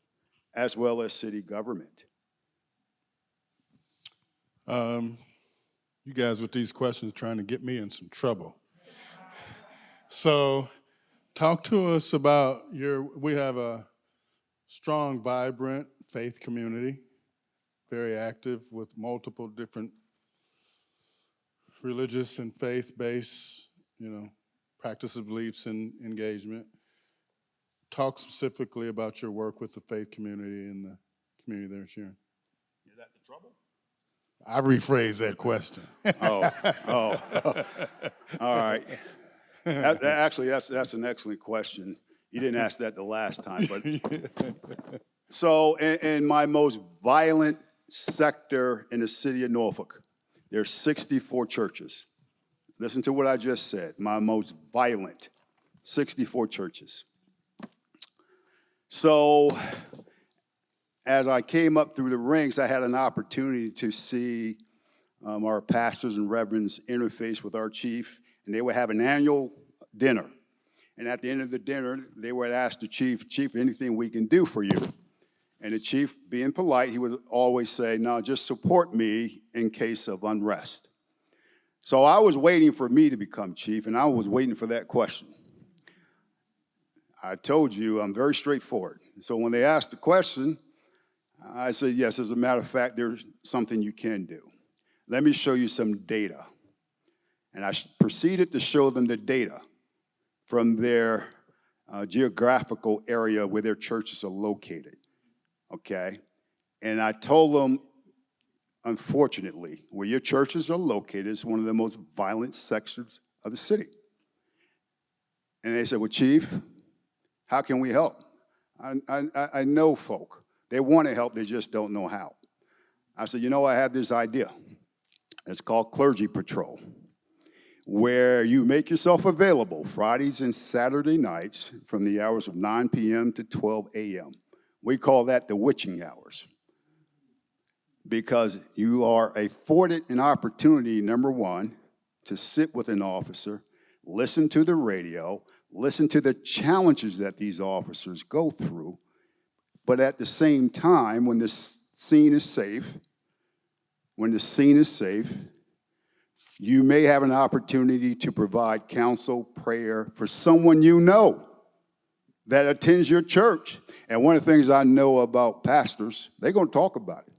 as well as city government. You guys with these questions are trying to get me in some trouble. So talk to us about we have a strong, vibrant faith community, very active with multiple different religious and faith-based, practices, beliefs, and engagement. Talk specifically about your work with the faith community and the community there, Sharon. Is that the trouble? I rephrased that question. Oh, all right. Actually, that's an excellent question. You didn't ask that the last time, but so in my most violent sector in the city of Norfolk, there's 64 churches. Listen to what I just said. My most violent, 64 churches. So as I came up through the ranks, I had an opportunity to see our pastors and reverends interface with our chief, and they would have an annual dinner. And at the end of the dinner, they would ask the chief, "Chief, anything we can do for you?" And the chief, being polite, he would always say, "No, just support me in case of unrest." So I was waiting for me to become chief, and I was waiting for that question. I told you I'm very straightforward. So when they asked the question, I said, yes, as a matter of fact, there's something you can do. Let me show you some data. And I proceeded to show them the data from their geographical area where their churches are located, okay? And I told them, unfortunately, where your churches are located is one of the most violent sections of the city. And they said, well, Chief, how can we help? I know folk. They want to help, they just don't know how. I said, you know, I have this idea. It's called Clergy Patrol, where you make yourself available Fridays and Saturday nights from the hours of 9 p.m. to 12 a.m. We call that the witching hours, because you are afforded an opportunity, number one, to sit with an officer, listen to the radio, listen to the challenges that these officers go through, but at the same time, when the scene is safe, you may have an opportunity to provide counsel, prayer for someone you know that attends your church. And one of the things I know about pastors, they're going to talk about it.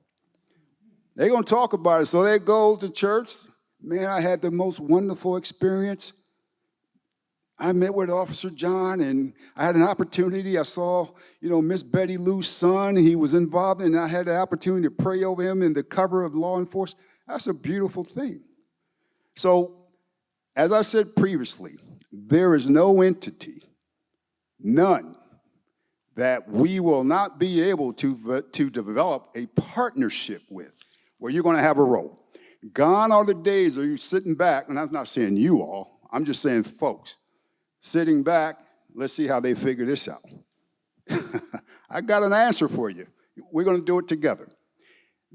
They're going to talk about it. So they go to church. Man, I had the most wonderful experience. I met with Officer John, and I had an opportunity. I saw, Miss Betty Lou's son. He was involved, and I had the opportunity to pray over him in the cover of law enforcement. That's a beautiful thing. So, as I said previously, there is no entity, none, that we will not be able to develop a partnership with, where you're going to have a role. Gone are the days of you sitting back, and I'm not saying you all, I'm just saying folks, sitting back, let's see how they figure this out. I got an answer for you. We're going to do it together.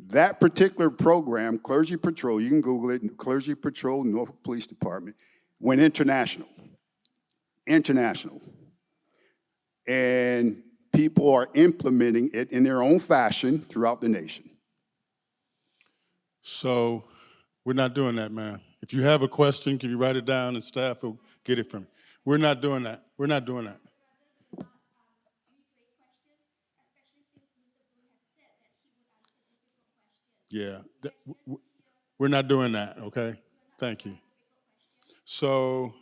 That particular program, Clergy Patrol, you can Google it, Clergy Patrol, Norfolk Police Department, went international. And people are implementing it in their own fashion throughout the nation. So we're not doing that, man. If you have a question, can you write it down and staff will get it from you. We're not doing that. We're not doing that. Yeah, we're not doing that, okay? Thank you. So,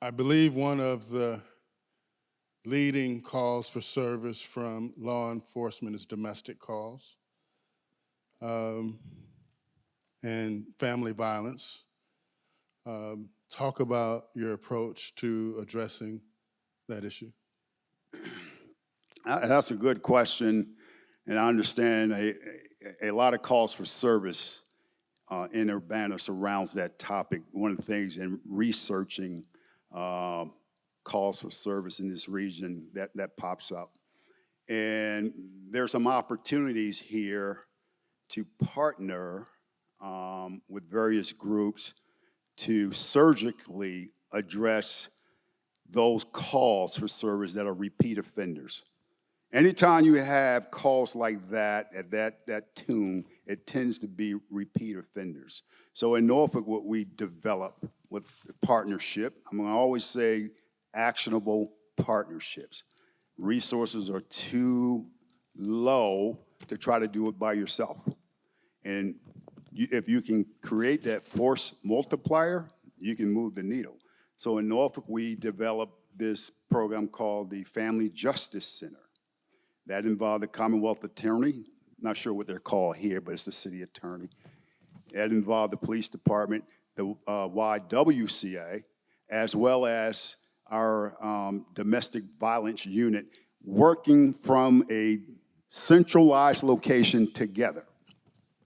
I believe one of the leading calls for service from law enforcement is domestic calls and family violence. Talk about your approach to addressing that issue. That's a good question, and I understand a lot of calls for service in Urbana surrounds that topic. One of the things in researching calls for service in this region that pops up. And there's some opportunities here to partner with various groups to surgically address those calls for service that are repeat offenders. Anytime you have calls like that at that tune, it tends to be repeat offenders. So in Norfolk, what we develop with partnership, I'm going to always say actionable partnerships. Resources are too low to try to do it by yourself. And if you can create that force multiplier, you can move the needle. So in Norfolk, we developed this program called the Family Justice Center. That involved the Commonwealth Attorney, not sure what they're called here, but it's the city attorney. That involved the police department, the YWCA, as well as our domestic violence unit, working from a centralized location together,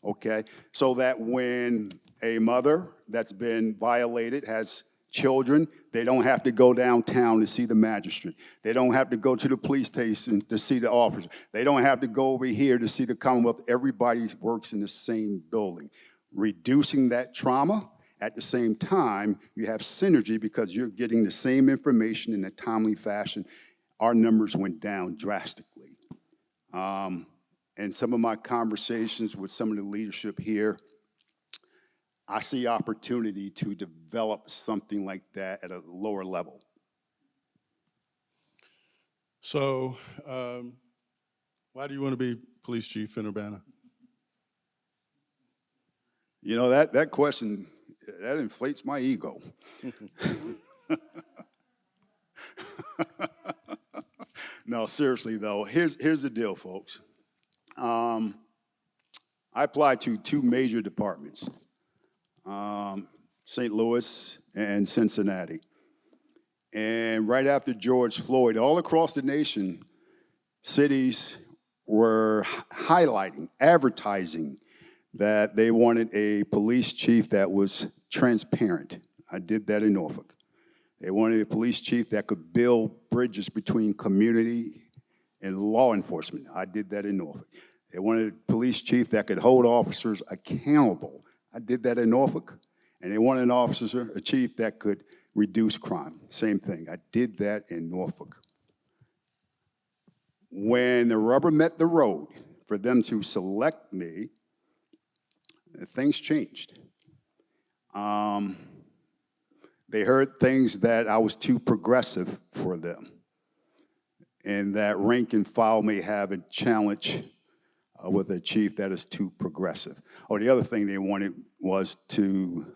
okay? So that when a mother that's been violated has children, they don't have to go downtown to see the magistrate. They don't have to go to the police station to see the officer. They don't have to go over here to see the Commonwealth. Everybody works in the same building. Reducing that trauma, at the same time, you have synergy because you're getting the same information in a timely fashion. Our numbers went down drastically. And some of my conversations with some of the leadership here, I see opportunity to develop something like that at a lower level. So, why do you want to be police chief in Urbana? You know, that question, that inflates my ego. No, seriously though, here's the deal, folks. I applied to two major departments, St. Louis and Cincinnati. And right after George Floyd, all across the nation, cities were highlighting, advertising that they wanted a police chief that was transparent. I did that in Norfolk. They wanted a police chief that could build bridges between community and law enforcement. I did that in Norfolk. They wanted a police chief that could hold officers accountable. I did that in Norfolk. And they wanted a chief that could reduce crime. Same thing. I did that in Norfolk. When the rubber met the road for them to select me, things changed. They heard things that I was too progressive for them, and that rank and file may have a challenge with a chief that is too progressive. Or the other thing they wanted was to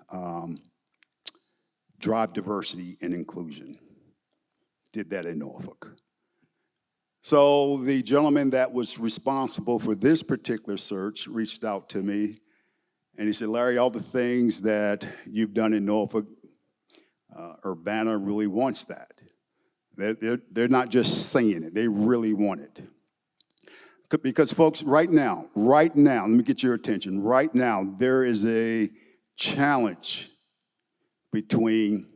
drive diversity and inclusion. Did that in Norfolk. So the gentleman that was responsible for this particular search reached out to me, and he said, Larry, all the things that you've done in Norfolk, Urbana really wants that. They're not just saying it, they really want it. Because folks, right now, let me get your attention. Right now, there is a challenge between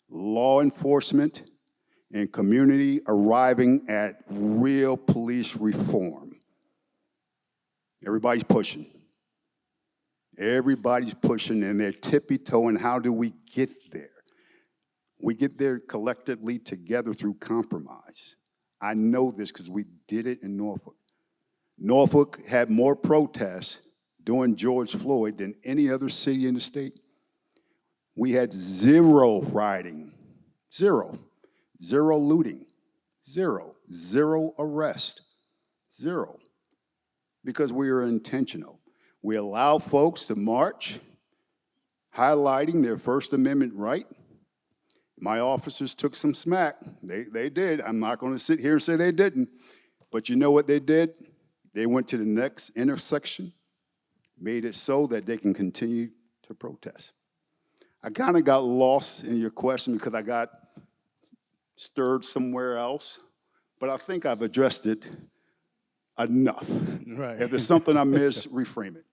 law enforcement and community arriving at real police reform. Everybody's pushing. Everybody's pushing, and they're tippy-toeing. How do we get there? We get there collectively together through compromise. I know this because we did it in Norfolk. Norfolk had more protests during George Floyd than any other city in the state. We had 0 rioting, 0 looting, 0 arrest, 0, because we were intentional. We allowed folks to march, highlighting their First Amendment right. My officers took some smack. They did. I'm not going to sit here and say they didn't. But you know what they did? They went to the next intersection, made it so that they can continue to protest. I kind of got lost in your question because I got stirred somewhere else. But I think I've addressed it enough. Right. If there's something I missed, reframe it.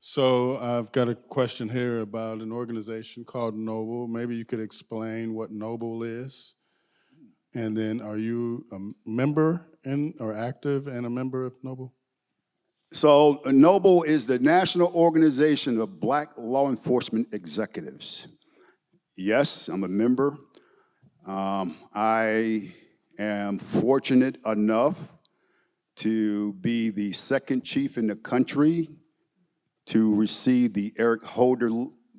So I've got a question here about an organization called Noble. Maybe you could explain what Noble is. And then are you a member or active and a member of Noble? So Noble is the National Organization of Black Law Enforcement Executives. Yes, I'm a member. I am fortunate enough to be the second chief in the country to receive the Eric Holder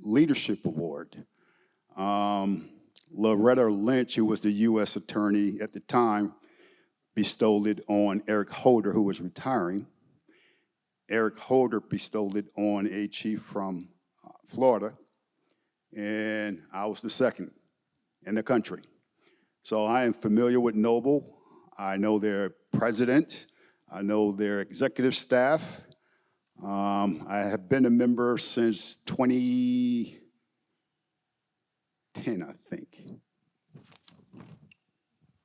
Leadership Award. Loretta Lynch, who was the U.S. attorney at the time, bestowed it on Eric Holder, who was retiring. Eric Holder bestowed it on a chief from Florida, and I was the second in the country. So I am familiar with Noble. I know their president. I know their executive staff. I have been a member since 2010, I think.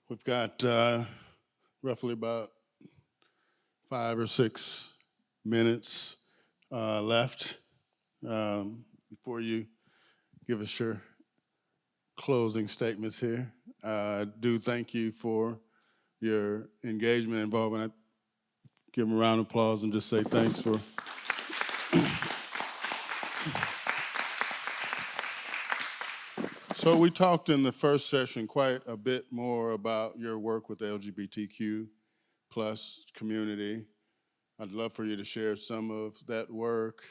We've got roughly about 5 or 6 minutes left before you give us your closing statements here. I do thank you for your engagement and involvement. I give them a round of applause and just say thanks for. So we talked in the first session quite a bit more about your work with the LGBTQ plus community. I'd love for you to share some of that work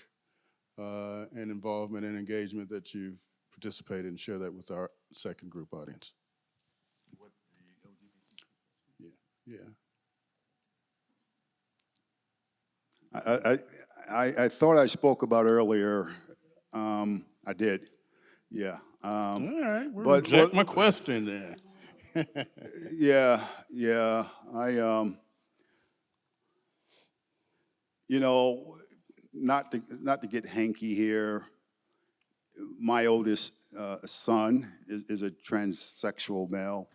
and involvement and engagement that you've participated and share that with our second group audience. Yeah. I thought I spoke about earlier. I did, yeah. All right, we'll but reject my question then. Yeah. Not to get hanky here. My oldest son is a transsexual male.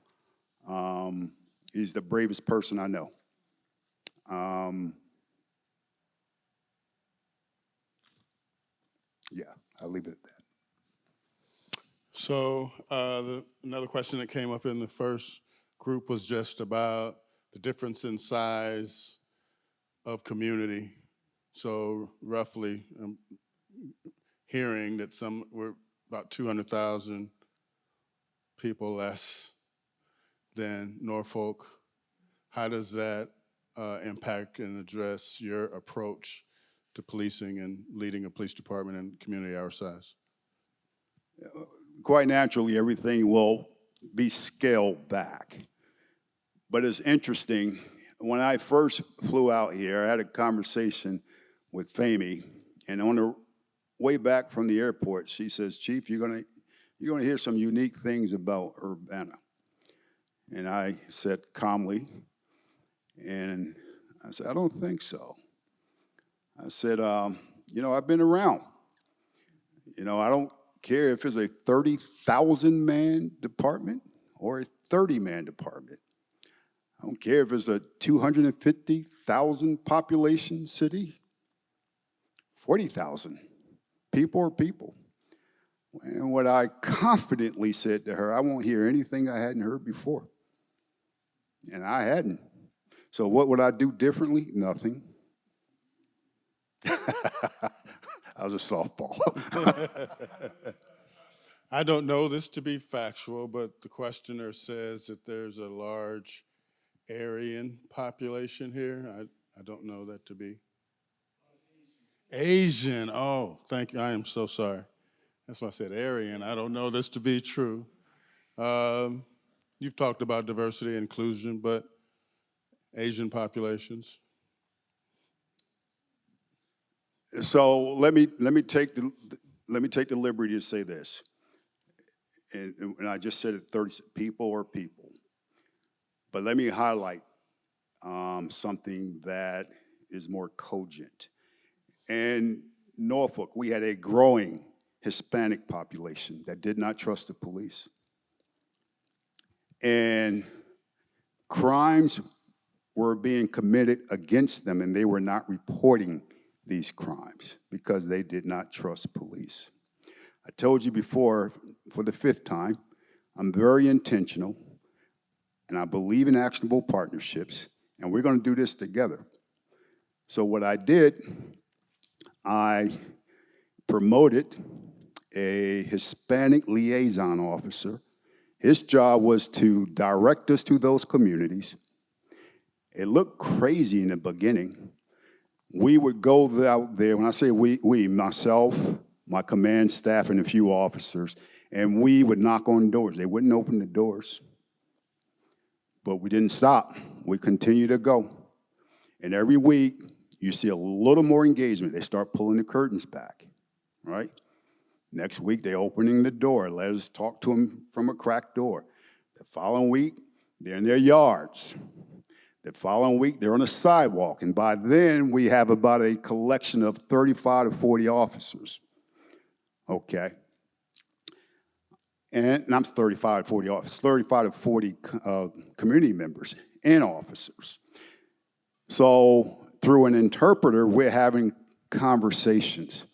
He's the bravest person I know. Yeah, I'll leave it at that. So another question that came up in the first group was just about the difference in size of community. So roughly, hearing that we're about 200,000 people less than Norfolk. How does that impact and address your approach to policing and leading a police department and community our size? Quite naturally, everything will be scaled back. But it's interesting, when I first flew out here, I had a conversation with Famey, and on the way back from the airport, she says, "Chief, you're gonna hear some unique things about Urbana." And I said calmly, and I said, "I don't think so." I said, I've been around. I don't care if it's a 30,000-man department or a 30-man department. I don't care if it's a 250,000 population city, 40,000. People are people. And what I confidently said to her, I won't hear anything I hadn't heard before. And I hadn't. So what would I do differently? Nothing. I was a softball. I don't know this to be factual, but the questioner says that there's a large Aryan population here. I don't know that to be. Asian. Oh, thank you. I am so sorry. That's why I said Aryan. I don't know this to be true. You've talked about diversity and inclusion, but Asian populations. So let me take the liberty to say this, and I just said it: 30 people or people. But let me highlight something that is more cogent. In Norfolk, we had a growing Hispanic population that did not trust the police, and crimes were being committed against them, and they were not reporting these crimes because they did not trust police. I told you before, for the 5th time, I'm very intentional, and I believe in actionable partnerships, and we're going to do this together. So what I did, I promoted a Hispanic liaison officer. His job was to direct us to those communities. It looked crazy in the beginning. We would go out there, when I say we, myself, my command staff, and a few officers, and we would knock on doors. They wouldn't open the doors. But we didn't stop. We continued to go. And every week, you see a little more engagement. They start pulling the curtains back, right? Next week, they're opening the door. Let us talk to them from a cracked door. The following week, they're in their yards. The following week, they're on the sidewalk, and by then, we have about a collection of 35 to 40 officers, okay? And I'm 35 to 40 officers, 35 to 40 community members and officers. So through an interpreter, we're having conversations.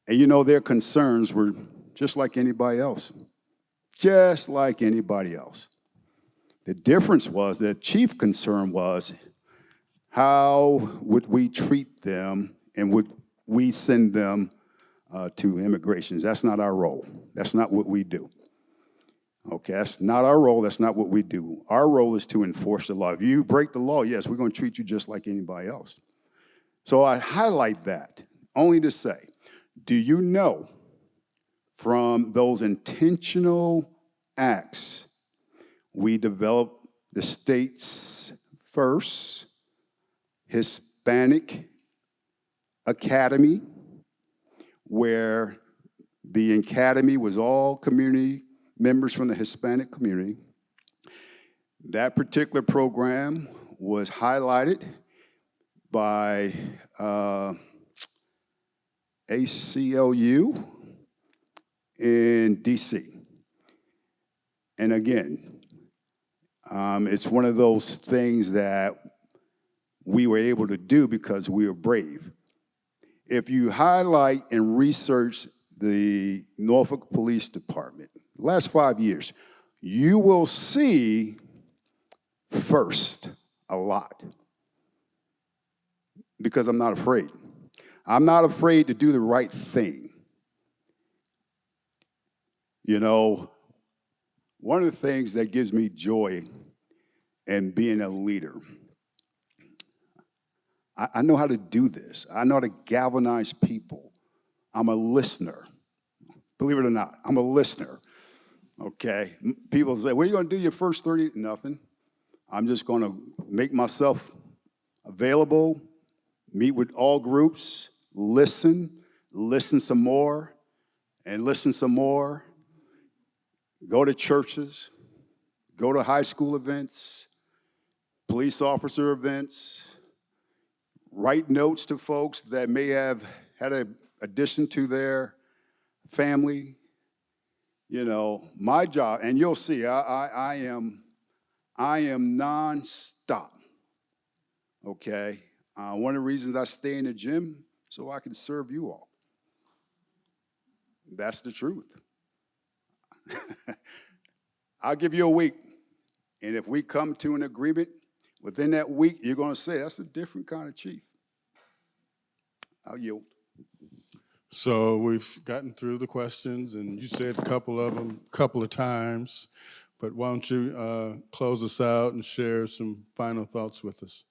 And you know, their concerns were just like anybody else, just like anybody else. The difference was the chief concern was how would we treat them and would we send them to immigrations? That's not our role. That's not what we do. Okay, that's not our role. That's not what we do. Our role is to enforce the law. If you break the law, yes, we're going to treat you just like anybody else. So I highlight that only to say, do you know from those intentional acts, we developed the state's first Hispanic academy, where the academy was all community members from the Hispanic community. That particular program was highlighted by ACLU in DC. And again, it's one of those things that we were able to do because we were brave. If you highlight and research the Norfolk Police Department, last 5 years, you will see first a lot. Because I'm not afraid. I'm not afraid to do the right thing. You know, one of the things that gives me joy in being a leader, I know how to do this. I know how to galvanize people. I'm a listener. Believe it or not, I'm a listener. Okay? People say, what are you going to do your first 30? Nothing. I'm just going to make myself available, meet with all groups, listen some more, and listen some more. Go to churches, go to high school events, police officer events, write notes to folks that may have had an addition to their family. You know, my job, and you'll see, I am nonstop, okay? One of the reasons I stay in the gym, so I can serve you all. That's the truth. I'll give you a week, and if we come to an agreement, within that week, you're going to say, that's a different kind of chief. I'll yield. So we've gotten through the questions, and you said a couple of them a couple of times, but why don't you close us out and share some final thoughts with us?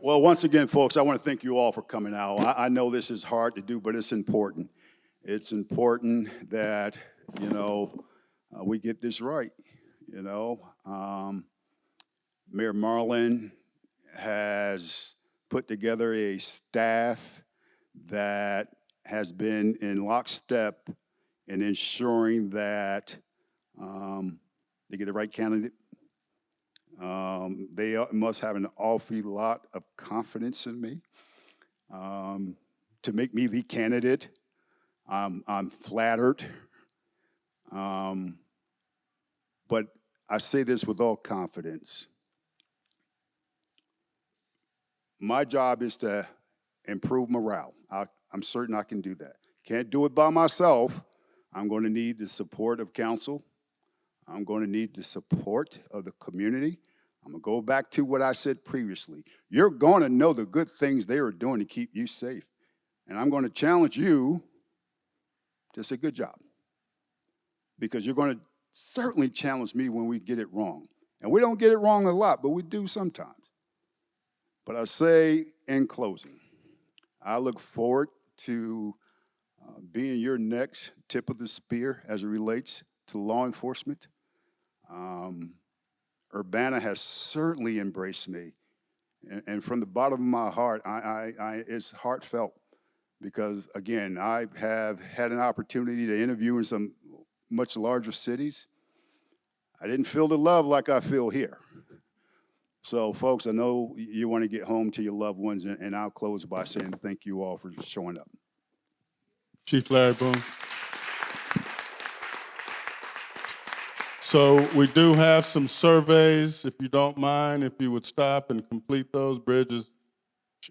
Well, once again, folks, I want to thank you all for coming out. I know this is hard to do, but it's important. It's important that, you know, we get this right, you know. Mayor Marlin has put together a staff that has been in lockstep in ensuring that they get the right candidate. They must have an awful lot of confidence in me to make me the candidate. I'm flattered. But I say this with all confidence. My job is to improve morale. I'm certain I can do that. Can't do it by myself. I'm going to need the support of council. I'm going to need the support of the community. I'm going to go back to what I said previously. You're going to know the good things they are doing to keep you safe. And I'm going to challenge you to say good job. Because you're going to certainly challenge me when we get it wrong. And we don't get it wrong a lot, but we do sometimes. But I say in closing, I look forward to being your next tip of the spear as it relates to law enforcement. Urbana has certainly embraced me. And from the bottom of my heart, it's heartfelt because, again, I have had an opportunity to interview in some much larger cities. I didn't feel the love like I feel here. So, folks, I know you want to get home to your loved ones, and I'll close by saying thank you all for showing up. Chief Larry Boone. So we do have some surveys, if you don't mind, if you would stop and complete those. Bridges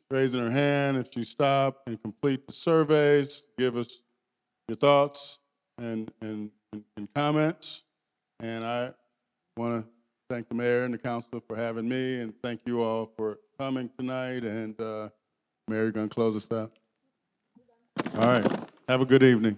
raising her hand, if you stop and complete the surveys, give us your thoughts and comments. And I want to thank the mayor and the council for having me, and thank you all for coming tonight. And Mayor, you're going to close us out? All right. Have a good evening.